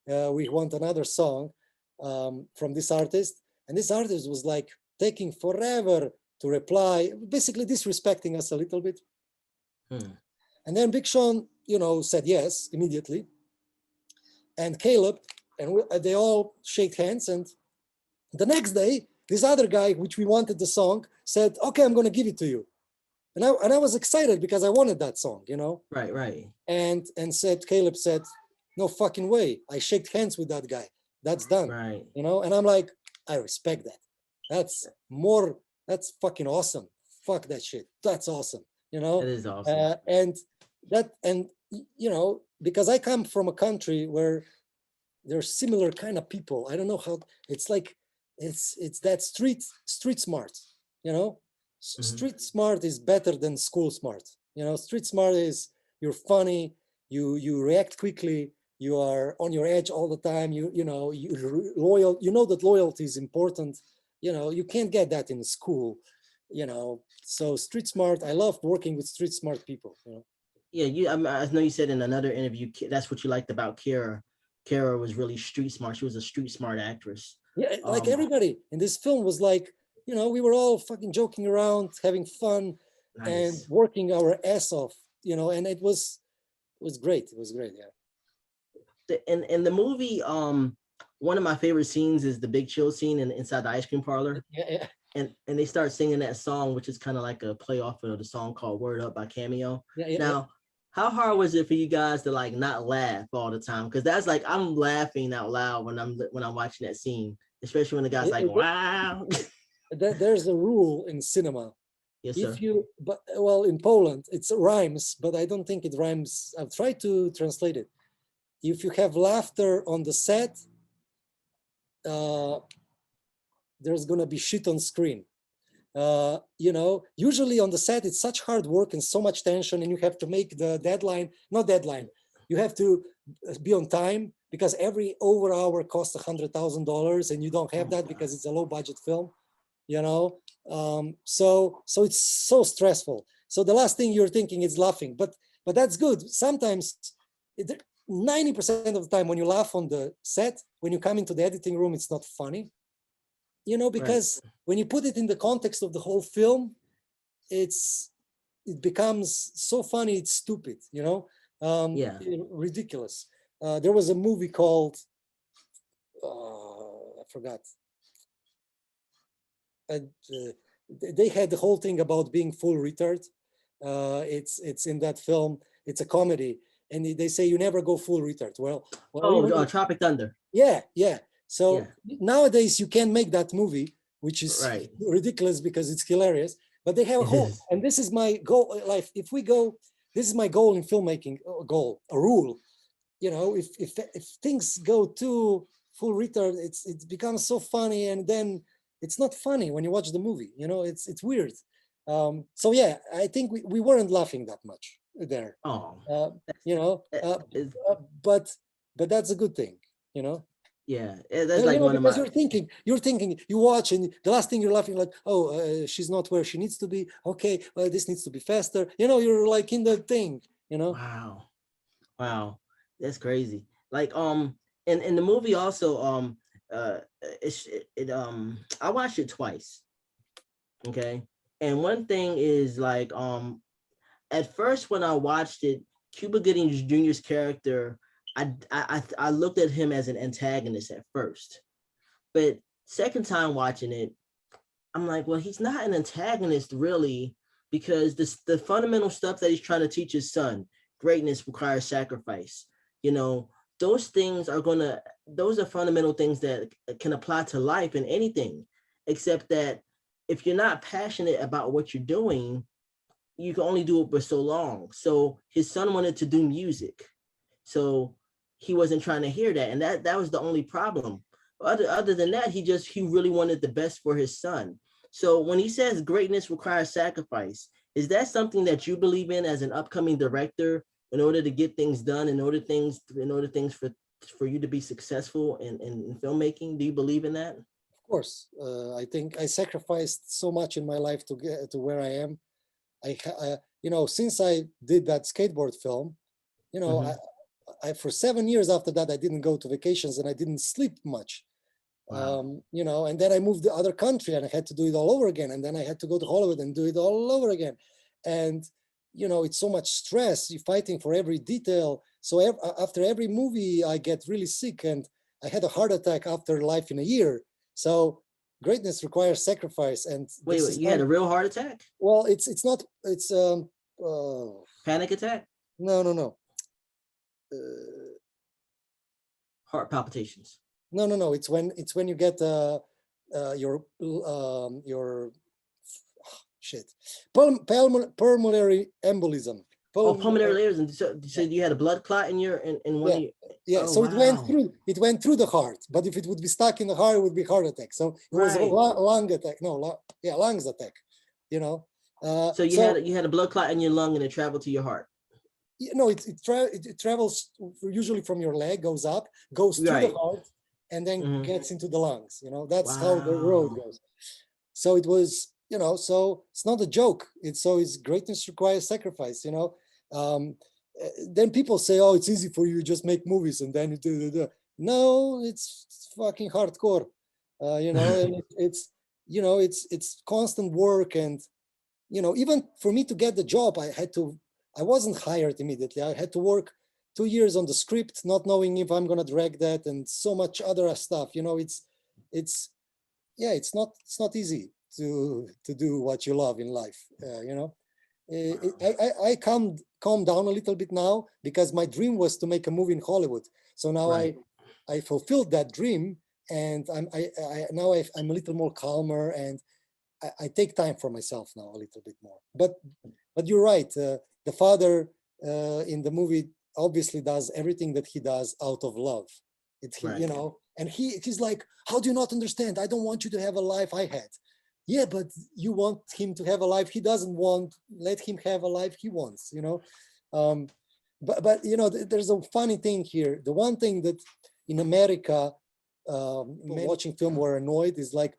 We want another song from this artist, and this artist was like taking forever to reply, basically disrespecting us a little bit. And then Big Sean, said yes immediately, and Caleb, and they all shake hands, and the next day, this other guy, which we wanted the song, said, okay, I'm going to give it to you. And I was excited because I wanted that song, Right. And Caleb said, no fucking way. I shaked hands with that guy. That's done. Right. And I'm like, I respect that. That's fucking awesome. Fuck that shit. That's awesome. That is awesome. Because I come from a country where there's similar kind of people. I don't know how, it's like, it's that street smart, Street smart is better than school smart. Street smart is you're funny, you react quickly, you are on your edge all the time, you're loyal, that loyalty is important. You can't get that in school, so street smart. I love working with street smart people. Yeah, I know you said in another interview that's what you liked about Kara. Kara was really street smart. She was a street smart actress. Yeah, like everybody in this film was like, we were all fucking joking around, having fun, and working our ass off, and it was great. It was great, yeah. In the movie, one of my favorite scenes is the big chill scene inside the ice cream parlor. Yeah. And they start singing that song, which is kind of like a play off of the song called Word Up by Cameo. Now, how hard was it for you guys to like not laugh all the time? Because that's like, I'm laughing out loud when I'm watching that scene, especially when the guy's like, wow. There's a rule in cinema. Yes, sir. In Poland, it rhymes, but I don't think it rhymes. I've tried to translate it. If you have laughter on the set, there's gonna be shit on screen. Usually on the set, it's such hard work and so much tension, and you have to make the you have to be on time, because every hour costs $100,000, and you don't have that because it's a low budget film, so it's so stressful. So the last thing you're thinking is laughing, but that's good. Sometimes 90% of the time when you laugh on the set, when you come into the editing room, it's not funny. Because when you put it in the context of the whole film, it becomes so funny, it's stupid, ridiculous. There was a movie called, I forgot. They had the whole thing about being full retard. It's in that film. It's a comedy, and they say you never go full retard. Tropic Thunder. Yeah. So nowadays you can make that movie, which is ridiculous because it's hilarious. But they have a whole, and this is my goal. Like, this is my goal in filmmaking. A rule. If things go too full retard, it becomes so funny, and then it's not funny when you watch the movie. It's weird. So yeah, I think we weren't laughing that much there. But that's a good thing. Yeah, that's like one of my. You're thinking, you watch, and the last thing you're laughing like, she's not where she needs to be. Okay, well, this needs to be faster. You're like in the thing. Wow, that's crazy. Like in the movie also, I watched it twice. Okay. And one thing is like, at first when I watched it, Cuba Gooding Jr.'s character, I looked at him as an antagonist at first, but second time watching it, I'm like, well, he's not an antagonist really, because the fundamental stuff that he's trying to teach his son, greatness requires sacrifice. You know, those things are those are fundamental things that can apply to life and anything, except that if you're not passionate about what you're doing, you can only do it for so long. So his son wanted to do music. So he wasn't trying to hear that. And that was the only problem. Other than that, he really wanted the best for his son. So when he says greatness requires sacrifice, is that something that you believe in as an upcoming director in order to get things done, in order things for you to be successful in filmmaking? Do you believe in that? Of course. I think I sacrificed so much in my life to get to where I am. Since I did that skateboard film, Mhm. I for 7 years after that, I didn't go to vacations and I didn't sleep much. Wow. And then I moved to other country and I had to do it all over again. And then I had to go to Hollywood and do it all over again. And, it's so much stress. You're fighting for every detail. So after every movie, I get really sick, and I had a heart attack after Life in a Year. So greatness requires sacrifice. And Wait, this wait, is you not, had a real heart attack? well, it's not, it's, Panic attack? no, no, no. Uh, Heart palpitations? no. It's when you get your shit pulmonary embolism. Oh, pulmonary layers. And so you had a blood clot in one Yeah, of your. yeah. Oh So wow. it went through the heart. But if it would be stuck in the heart, it would be heart attack. So it was a Right. lung attack. No, lungs attack. You know. So you had a blood clot in your lung and it traveled to your heart. It travels usually from your leg, goes up, goes through the Right. heart, and then Mhm. gets into the lungs. That's how the road Wow. goes. So it was, so it's not a joke. It's greatness requires sacrifice. Um, then people say, oh, it's easy for you, just make movies and then you do. No, it's fucking hardcore. And it's constant work. And even for me to get the job, I wasn't hired immediately. I had to work 2 years on the script, not knowing if I'm gonna direct that, and so much other stuff. It's yeah, it's not easy to do what you love in life. I calm down a little bit now, because my dream was to make a movie in Hollywood. So now Right. I fulfilled that dream, and I'm a little more calmer, and I take time for myself now a little bit more. But you're right. The father in the movie obviously does everything that he does out of love. Right. And he's like, how do you not understand? I don't want you to have a life I had. Yeah, but you want him to have a life he doesn't want. Let him have a life he wants. Um, but there's a funny thing here. The one thing that in America, watching film were annoyed is like,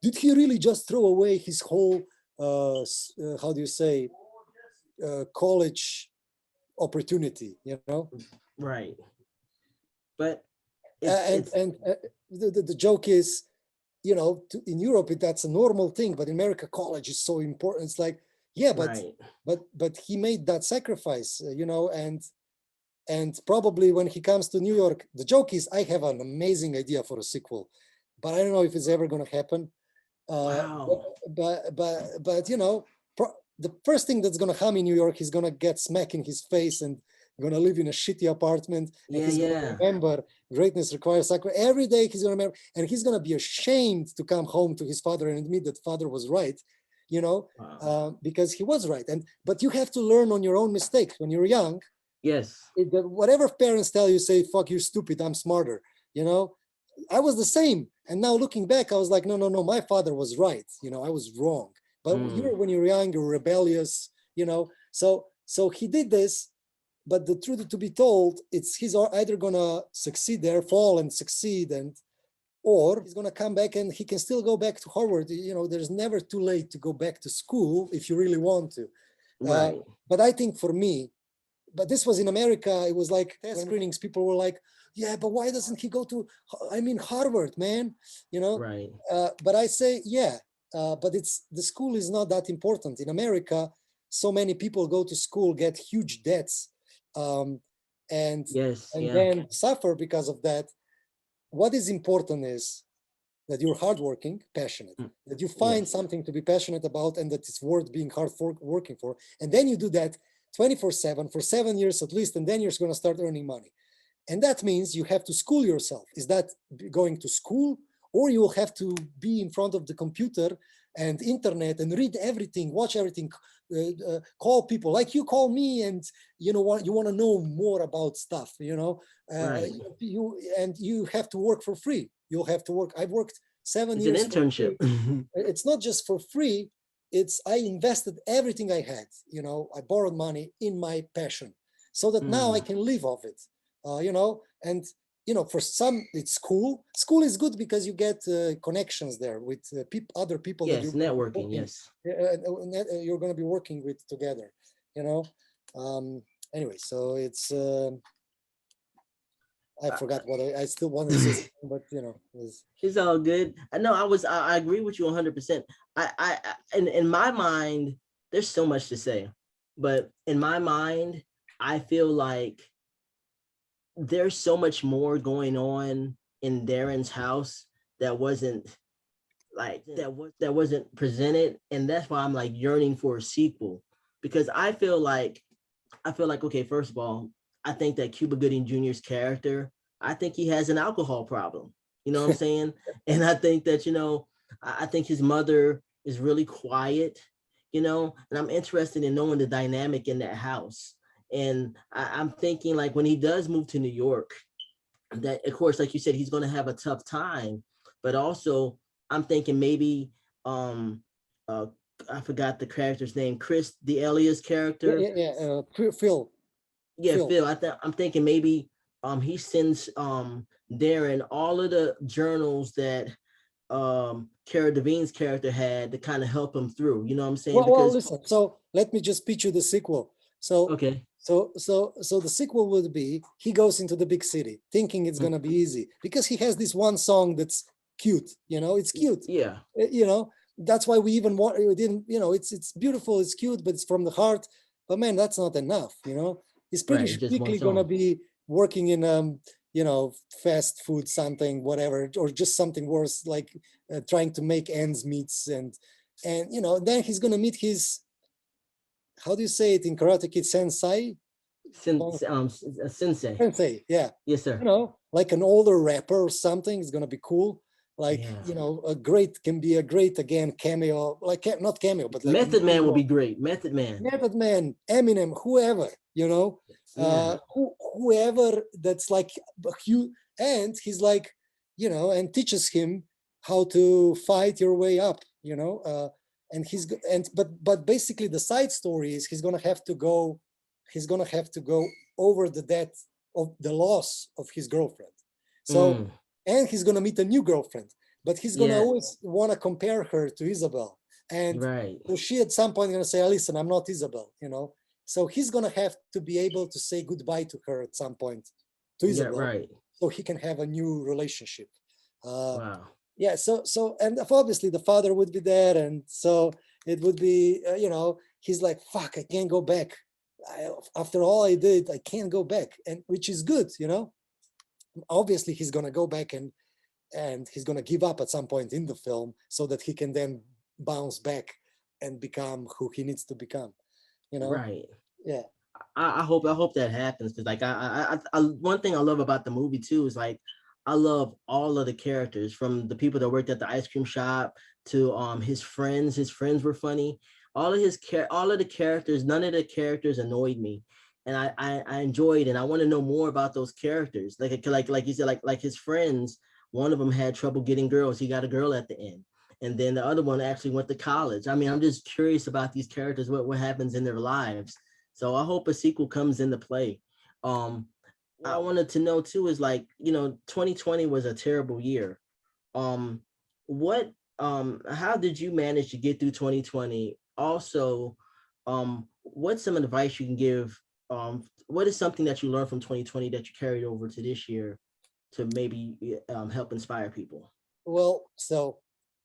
did he really just throw away his whole how do you say college opportunity? Right. But And it's the joke is, in Europe that's a normal thing, but in America college is so important. It's like, yeah, right. but he made that sacrifice, and probably when he comes to New York, the joke is, I have an amazing idea for a sequel, but I don't know if it's ever going to happen. Uh, Wow. but the first thing that's going to come in New York, he's going to get smack in his face and going to live in a shitty apartment, and Yeah, he's going to yeah. remember greatness requires sacrifice every day. He's going to remember, and he's going to be ashamed to come home to his father and admit that father was right, Wow. because he was right. But you have to learn on your own mistakes when you're young. Yes. Whatever parents tell you, say, fuck, you're stupid, I'm smarter. I was the same. And now looking back, I was like, no, my father was right. I was wrong. But when you're young, you're rebellious, So he did this, but the truth to be told, he's either gonna succeed there, fall and succeed, or he's gonna come back and he can still go back to Harvard. There's never too late to go back to school if you really want to. Right. But I think for me, but this was in America, it was like test screenings. People were like, yeah, but why doesn't he go to, Harvard, man? Right. But I say, yeah, but the school is not that important. In America, so many people go to school, get huge debts, um, and Yes. and Yeah. then suffer because of that. What is important is that you're hardworking, passionate, that you find Yes. something to be passionate about and that it's worth being hard for working for. And then you do that 24/7 for 7 years at least, and then you're going to start earning money. And that means you have to school yourself. Is that going to school, or you will have to be in front of the computer and internet and read everything, watch everything, call people like you call me, and you want to know more about stuff, Right. you have to work for free. You'll have to work. I've worked 7 It's an years for internship. free. It's not just for free. I invested everything I had. I borrowed money in my passion so that now I can live off it. And for some it's cool. School is good because you get connections there with other people that Yes, you're going to be networking. working, Yes. you're going to be working with together. You know. Anyway, so it's. I forgot what I still wanted to say, something, but it's all good. I know I agree with you 100%. In my mind, there's so much to say, but in my mind, I feel like there's so much more going on in Darren's house that wasn't that wasn't presented, and that's why I'm like yearning for a sequel, because I feel like okay, first of all, I think that Cuba Gooding Jr.'s character, I think he has an alcohol problem. You know what I'm saying? And I think that, I think his mother is really quiet, and I'm interested in knowing the dynamic in that house. And I'm thinking like when he does move to New York, that of course, like you said, he's going to have a tough time, but also I'm thinking maybe um uh I forgot the character's name, Chris D'Elia's character. Phil. Yeah, Phil. I'm thinking maybe he sends Darren all of the journals that Cara Deveen's character had to kind of help him through. You know what I'm saying? Well, Because listen. So let me just pitch you the sequel. So, okay, so the sequel would be he goes into the big city thinking it's gonna be easy because he has this one song that's cute. It's cute. yeah, That's why we didn't. It's beautiful. It's cute, but it's from the heart. But man, that's not enough. He's pretty right. It's just one quickly gonna song. be working in fast food something, whatever, or just something worse like trying to make ends meets and then he's gonna meet his, how do you say it in Karate Kid, sensei? Sensei. Sensei, yeah. Yes, sir. Like an older rapper or something is gonna be cool. Like, Yeah. can be a great again cameo, like not cameo, but like Method Man will be great. Method Man. Method Man, Eminem, whoever, Yeah. whoever that's like and he's like, and teaches him how to fight your way up, and but basically the side story is he's gonna have to go over the death of the loss of his girlfriend. So, and he's gonna meet a new girlfriend, but he's gonna always want to compare her to Isabel. And right. so she at some point gonna say, listen, I'm not Isabel, So he's gonna have to be able to say goodbye to her at some point, to Isabel, right. so he can have a new relationship. Wow. Yeah. So and obviously the father would be there, and so it would be, he's like, fuck, I can't go back. After all I did, I can't go back, and which is good, Obviously, he's gonna go back and he's gonna give up at some point in the film so that he can then bounce back and become who he needs to become. Right. Yeah. I hope that happens, because like one thing I love about the movie too is like I love all of the characters, from the people that worked at the ice cream shop to his friends. His friends were funny. All of the characters, none of the characters annoyed me, and I enjoyed, and I want to know more about those characters. Like you said, like his friends. One of them had trouble getting girls. He got a girl at the end, and then the other one actually went to college. I mean, I'm just curious about these characters, what happens in their lives. So I hope a sequel comes into play. I wanted to know too is like, 2020 was a terrible year. Um, what how did you manage to get through 2020? Also, what's some advice you can give what is something that you learned from 2020 that you carried over to this year to maybe help inspire people? Well, so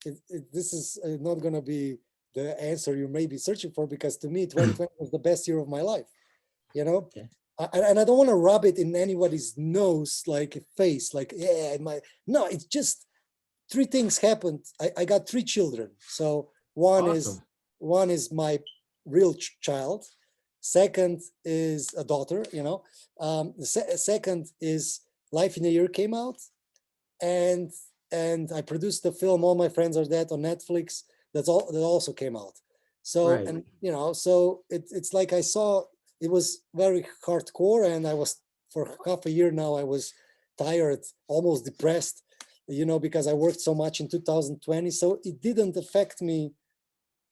this is not going to be the answer you may be searching for, because to me, 2020 was the best year of my life, you know? Okay. And I don't want to rub it in anybody's nose, like face, like, yeah, no, it's just three things happened. I got three children. So Awesome. one is my real child. Second is a daughter, the second is Life in a Year came out, and I produced the film All My Friends Are Dead on Netflix. That also came out. So, Right. and so it's like I saw it was very hardcore, and I was, for half a year now, I was tired, almost depressed, because I worked so much in 2020. So it didn't affect me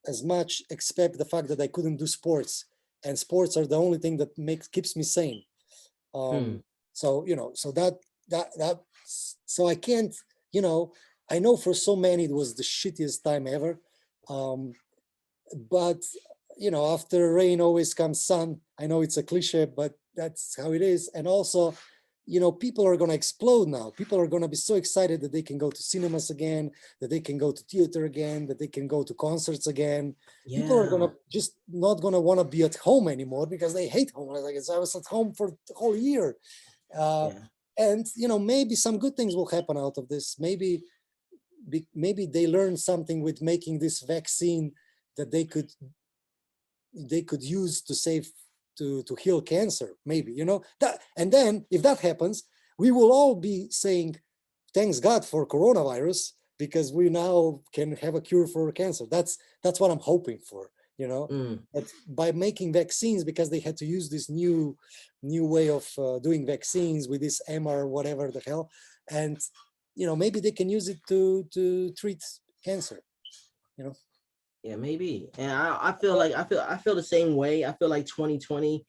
as much, except the fact that I couldn't do sports, and sports are the only thing that keeps me sane. So so that so I can't, I know for so many it was the shittiest time ever, but after rain always comes sun. I know it's a cliche, but that's how it is. And also, people are going to explode now. People are going to be so excited that they can go to cinemas again, that they can go to theater again, that they can go to concerts again. Yeah. People are going to just not going to want to be at home anymore because they hate home. Like, I was at home for the whole year. And, maybe some good things will happen out of this. Maybe they learn something with making this vaccine that they could use to heal cancer, maybe, that. And then if that happens, we will all be saying, thanks God for coronavirus, because we now can have a cure for cancer. That's what I'm hoping for, But by making vaccines, because they had to use this new way of doing vaccines with this MR, whatever the hell. And, maybe they can use it to treat cancer, Yeah, maybe. And I feel like I feel the same way. I feel like 2020,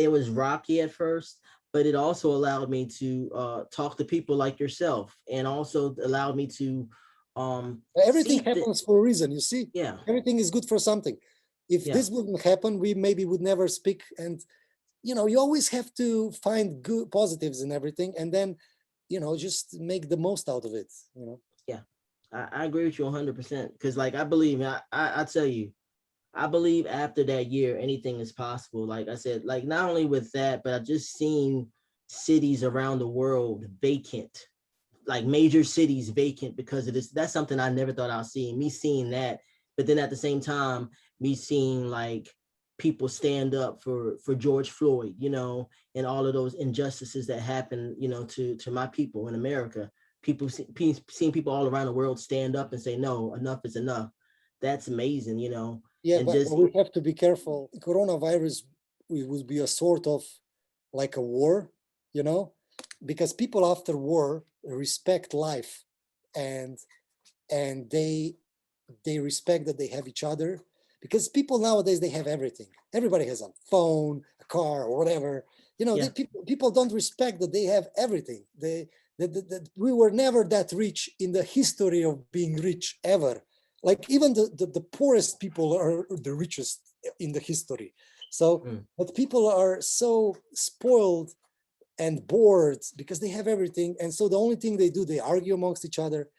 it was rocky at first, but it also allowed me to talk to people like yourself, and also allowed me to everything happens for a reason, you see. Yeah. Everything is good for something. If this wouldn't happen, we maybe would never speak. And you always have to find good positives in everything, and then just make the most out of it. Yeah, I agree with you 100%, because like I believe, I tell you, I believe after that year anything is possible. Like I said, like not only with that, but I've just seen cities around the world vacant, like major cities vacant because of this. That's something I never thought I'd see. Me seeing that, but then at the same time, me seeing like people stand up for George Floyd, and all of those injustices that happen, to my people in America. Seeing people all around the world stand up and say, no, enough is enough. That's amazing, Yeah, and but just we have to be careful. Coronavirus would be a sort of like a war, because people after war respect life, and they respect that they have each other, because people nowadays, they have everything. Everybody has a phone, a car, or whatever. People don't respect that they have everything. We were never that rich in the history of being rich ever. Like even the poorest people are the richest in the history. So, but people are so spoiled and bored because they have everything. And so the only thing they do, they argue amongst each other.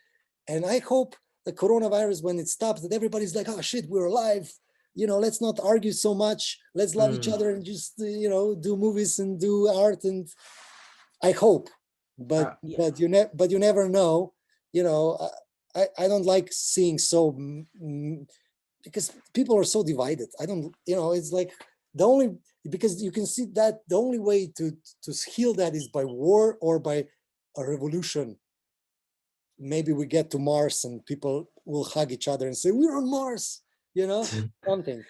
And I hope the coronavirus, when it stops, that everybody's like, oh shit, we're alive. Let's not argue so much. Let's love each other and just, do movies and do art. And I hope, but you never know. I don't like seeing so, because people are so divided. I don't, it's like because you can see that the only way to heal that is by war or by a revolution. Maybe we get to Mars and people will hug each other and say, we're on Mars, something.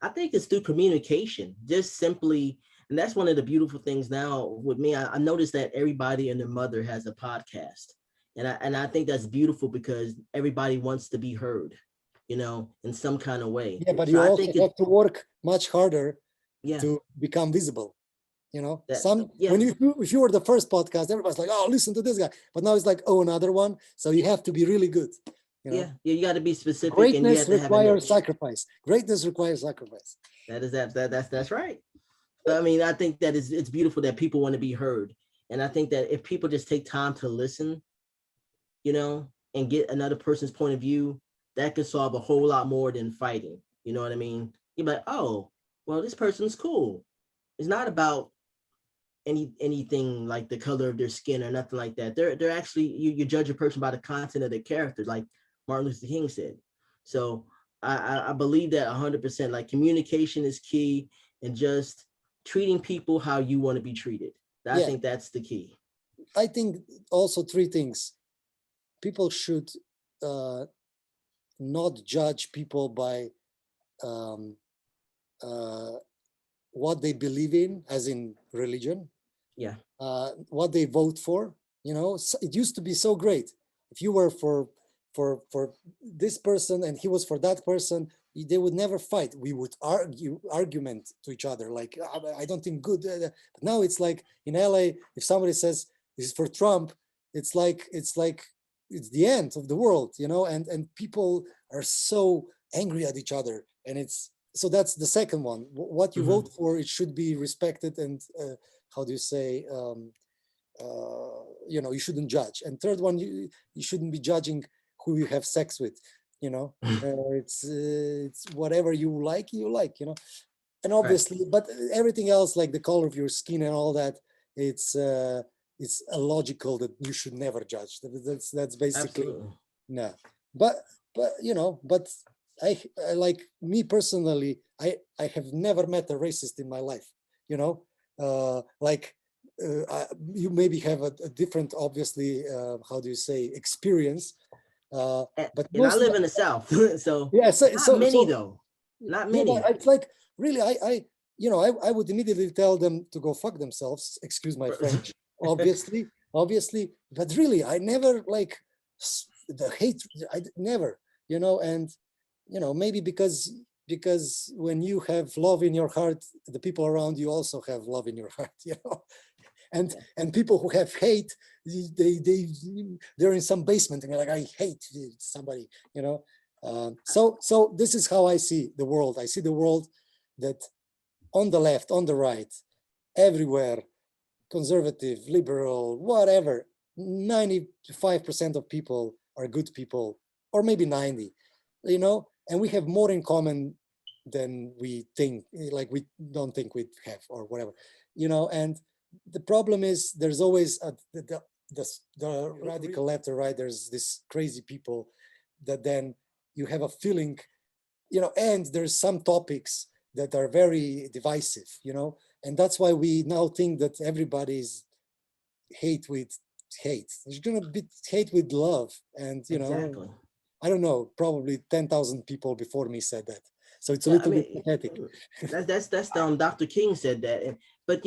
I think it's through communication, just simply. And that's one of the beautiful things now with me. I noticed that everybody and their mother has a podcast. And I think that's beautiful because everybody wants to be heard, in some kind of way. Yeah, but so you I also think have to work much harder yeah. to become visible. Yeah. When if you were the first podcast, everybody's like, oh, listen to this guy. But now it's like, oh, another one. So you have to be really good. Yeah, you got to be specific. Greatness and you have to requires sacrifice. Greatness requires sacrifice. That's right. I mean, I think that it's beautiful that people want to be heard. And I think that if people just take time to listen, and get another person's point of view, that could solve a whole lot more than fighting. You know what I mean? You're like, oh, well, this person's cool. It's not about anything like the color of their skin or nothing like that. They're actually you judge a person by the content of their character, like Martin Luther King said. So I believe that 100%. Like communication is key, and just treating people how you want to be treated. I think that's the key. I think also three things. People should not judge people by what they believe in, as in religion. Yeah. What they vote for. It used to be so great. If you were for this person and he was for that person, they would never fight. We would argument to each other, like, I don't think good. But now it's like in LA, if somebody says this is for Trump, it's like it's the end of the world, and people are so angry at each other. And so that's the second one. What you vote for, it should be respected, and how do you say, you shouldn't judge. And third one, you shouldn't be judging who you have sex with. It's whatever you like, and obviously, right. But everything else, like the color of your skin and all that, it's illogical that you should never judge. That's basically no. But I like, me personally, I have never met a racist in my life. You maybe have a different, obviously, how do you say, experience. But I live in the South, so yeah, not many though. Not many. Yeah, it's like, really, I would immediately tell them to go fuck themselves. Excuse my French, obviously, but really, I never like the hate. I never, and maybe because when you have love in your heart, the people around you also have love in your heart, and people who have hate, they're in some basement and they're like, I hate somebody, so this is how I see the world. I see the world that on the left, on the right, everywhere, conservative, liberal, whatever, 95% of people are good people, or maybe 90, and we have more in common than we think, like we don't think we have, or whatever, and the problem is there's always the radical left or right. There's this crazy people that then you have a feeling, and there's some topics that are very divisive, and that's why we now think that everybody's hate with hate. There's gonna be hate with love, and exactly. I don't know, probably 10,000 people before me said that. So it's a little bit pathetic. That's Dr. King said that. But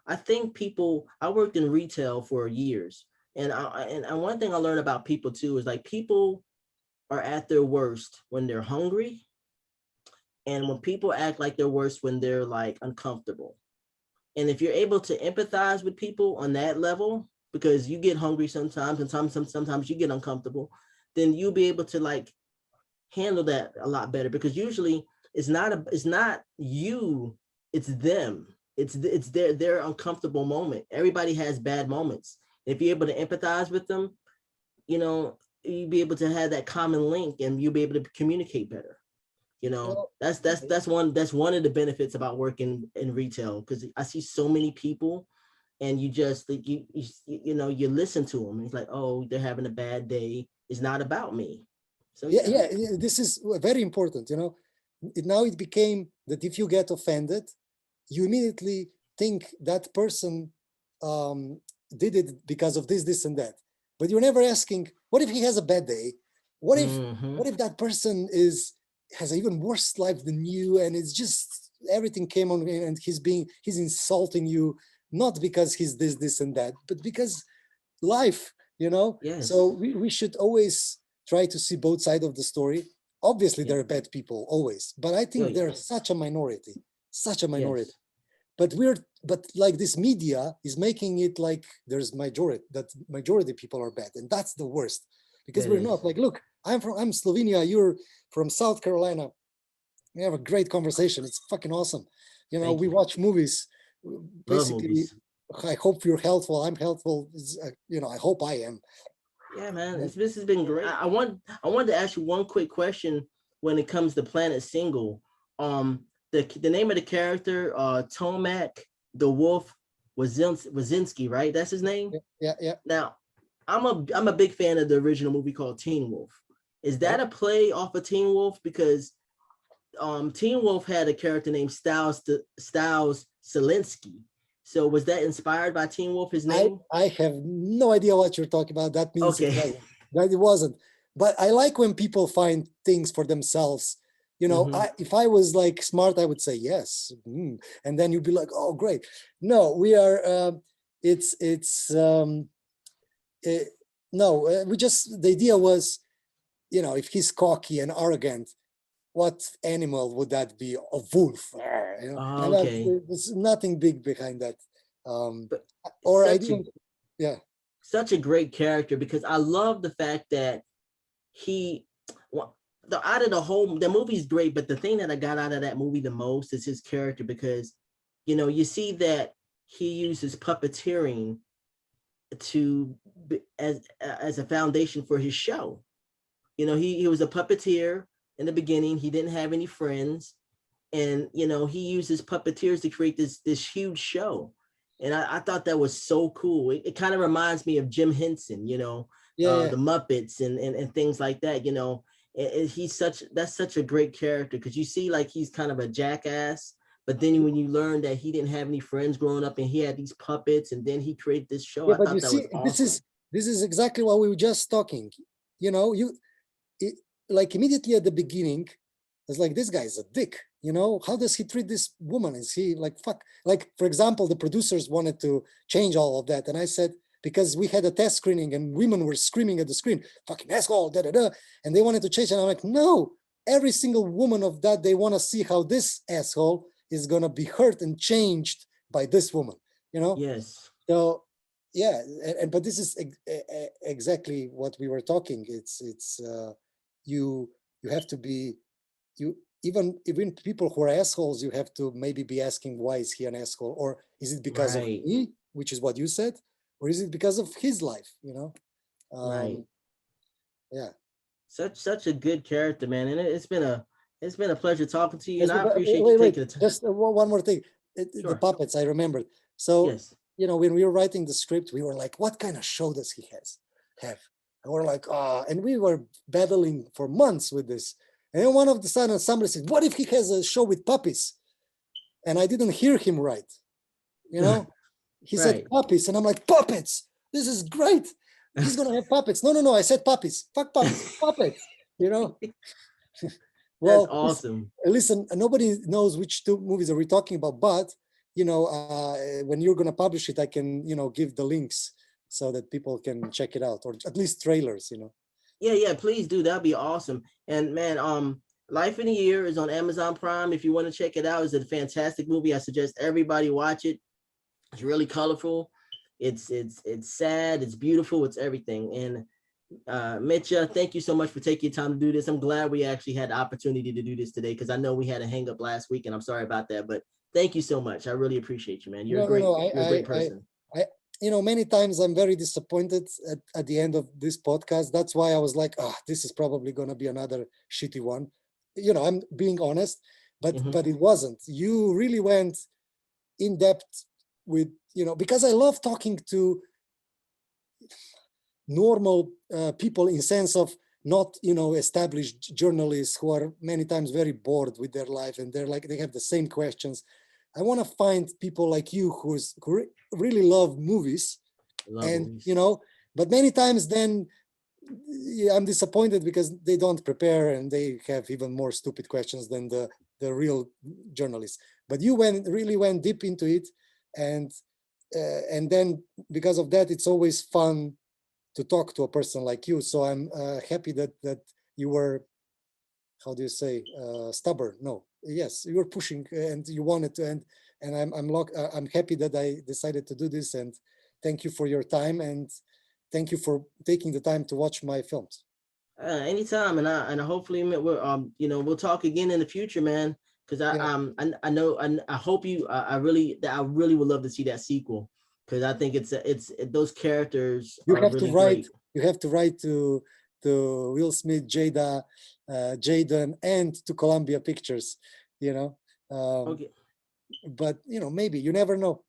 I think people, I worked in retail for years. And one thing I learned about people too is like people are at their worst when they're hungry. And when people act like they're worst when they're like uncomfortable. And if you're able to empathize with people on that level, because you get hungry sometimes, and sometimes you get uncomfortable, then you'll be able to like handle that a lot better, because usually it's not you, it's them. It's their uncomfortable moment. Everybody has bad moments. If you're able to empathize with them, you'll be able to have that common link, and you'll be able to communicate better. That's one of the benefits about working in retail, because I see so many people, and you just you listen to them. It's like, oh, they're having a bad day. It's not about me. So yeah, this is very important. Now it became that if you get offended, you immediately think that person did it because of this, and that. But you're never asking, what if he has a bad day? What if that person has an even worse life than you, and it's just everything came on, and he's insulting you, not because he's this and that, but because life, Yes. So we should always try to see both sides of the story. Obviously, there are bad people always, but I think they're such a minority. Yes. But like this media is making it like there's majority people are bad, and that's the worst, because we're not like, look, I'm Slovenia, you're from South Carolina. We have a great conversation. It's fucking awesome. We watch movies. Love basically, movies. I hope you're healthful. I'm healthful. I hope I am. Yeah, man, this has been great. I wanted to ask you one quick question when it comes to Planet Single. The name of the character, Tomac the Wolf Wazinski, right? That's his name. Yeah. Now, I'm a big fan of the original movie called Teen Wolf. Is that a play off of Teen Wolf? Because Teen Wolf had a character named Styles Selinsky. So was that inspired by Teen Wolf? His name? I have no idea what you're talking about. That means okay. That it wasn't. But I like when people find things for themselves. If I was like smart, I would say yes, and then you'd be like, oh, great. No, we are. No. We just, the idea was, if he's cocky and arrogant, what animal would that be? A wolf. And there's nothing big behind that. Or I didn't. Yeah. Such a great character, because I love the fact that out of the movie's great, but the thing that I got out of that movie the most is his character, because you see that he uses puppeteering as a foundation for his show. He was a puppeteer in the beginning. He didn't have any friends, and he uses puppeteers to create this huge show. And I thought that was so cool. It kind of reminds me of Jim Henson, the Muppets and things like that. That's such a great character, because you see like he's kind of a jackass, but then when you learn that he didn't have any friends growing up and he had these puppets, and then he created this show, I thought that was awesome. This is exactly what we were just talking. Like immediately at the beginning, it's like, this guy's a dick. How does he treat this woman? Is he like, fuck? Like, for example, the producers wanted to change all of that. And I said, because we had a test screening and women were screaming at the screen, fucking asshole, da da da. And they wanted to change. And I'm like, no, every single woman of that, they want to see how this asshole is going to be hurt and changed by this woman, Yes. So, yeah. But this is exactly what we were talking. You have to be, even people who are assholes, you have to maybe be asking, why is he an asshole? Or is it because of me, which is what you said? Or is it because of his life, Right. Yeah. Such a good character, man. And it's been a pleasure talking to you. And I appreciate you taking the time. Just one more thing. The puppets, I remembered. So, yes. When we were writing the script, we were like, what kind of show does he have? And we're like, and we were battling for months with this. And then one of the sudden somebody said, what if he has a show with puppies? And I didn't hear him right. He said puppies. And I'm like, puppets. This is great. He's going to have puppets. No. I said puppies. Fuck puppies. Puppets. Well, that's awesome. Listen, nobody knows which two movies are we talking about. But, when you're going to publish it, I can, give the links so that people can check it out, or at least trailers, Yeah, please do. That'd be awesome. And man, Life in a Year is on Amazon Prime. If you want to check it out, it's a fantastic movie. I suggest everybody watch it. It's really colorful. It's sad. It's beautiful. It's everything. And Mitja, thank you so much for taking your time to do this. I'm glad we actually had the opportunity to do this today, because I know we had a hang up last week, and I'm sorry about that. But thank you so much. I really appreciate you, man. You're a great person. Many times I'm very disappointed at the end of this podcast. That's why I was like, this is probably going to be another shitty one. I'm being honest, but it wasn't. You really went in depth with, because I love talking to normal people, in sense of not, established journalists who are many times very bored with their life, and they have the same questions. I want to find people like you who really love movies, but many times then I'm disappointed because they don't prepare and they have even more stupid questions than the real journalists. But you really went deep into it, and then because of that, it's always fun to talk to a person like you. So I'm happy that you were, how do you say, stubborn? No, yes, you were pushing and you wanted to, and I'm happy that I decided to do this. And thank you for your time, and thank you for taking the time to watch my films. Anytime, and hopefully we'll talk again in the future, man. because I know I hope you I really would love to see that sequel, because I think those characters are really great. You have to write to Will Smith, Jaden, and to Columbia Pictures, you know. Okay. But maybe, you never know.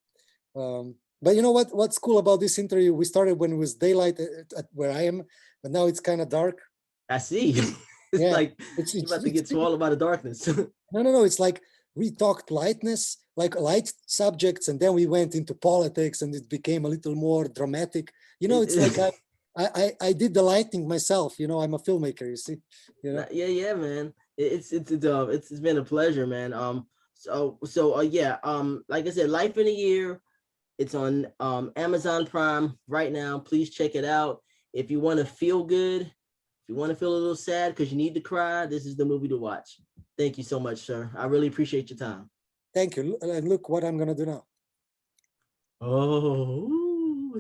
But you know what's cool about this interview? We started when it was daylight at where I am, but now it's kind of dark. I see. It's like you're about to get swallowed by the darkness. No. It's like we talked lightness, like light subjects, and then we went into politics, and it became a little more dramatic. It's like I did the lighting myself. I'm a filmmaker. You see. Yeah, man. It's been a pleasure, man. Like I said, Life in a Year. It's on Amazon Prime right now. Please check it out. If you want to feel good, if you want to feel a little sad because you need to cry, this is the movie to watch. Thank you so much, sir. I really appreciate your time. Thank you. And look what I'm going to do now. Oh,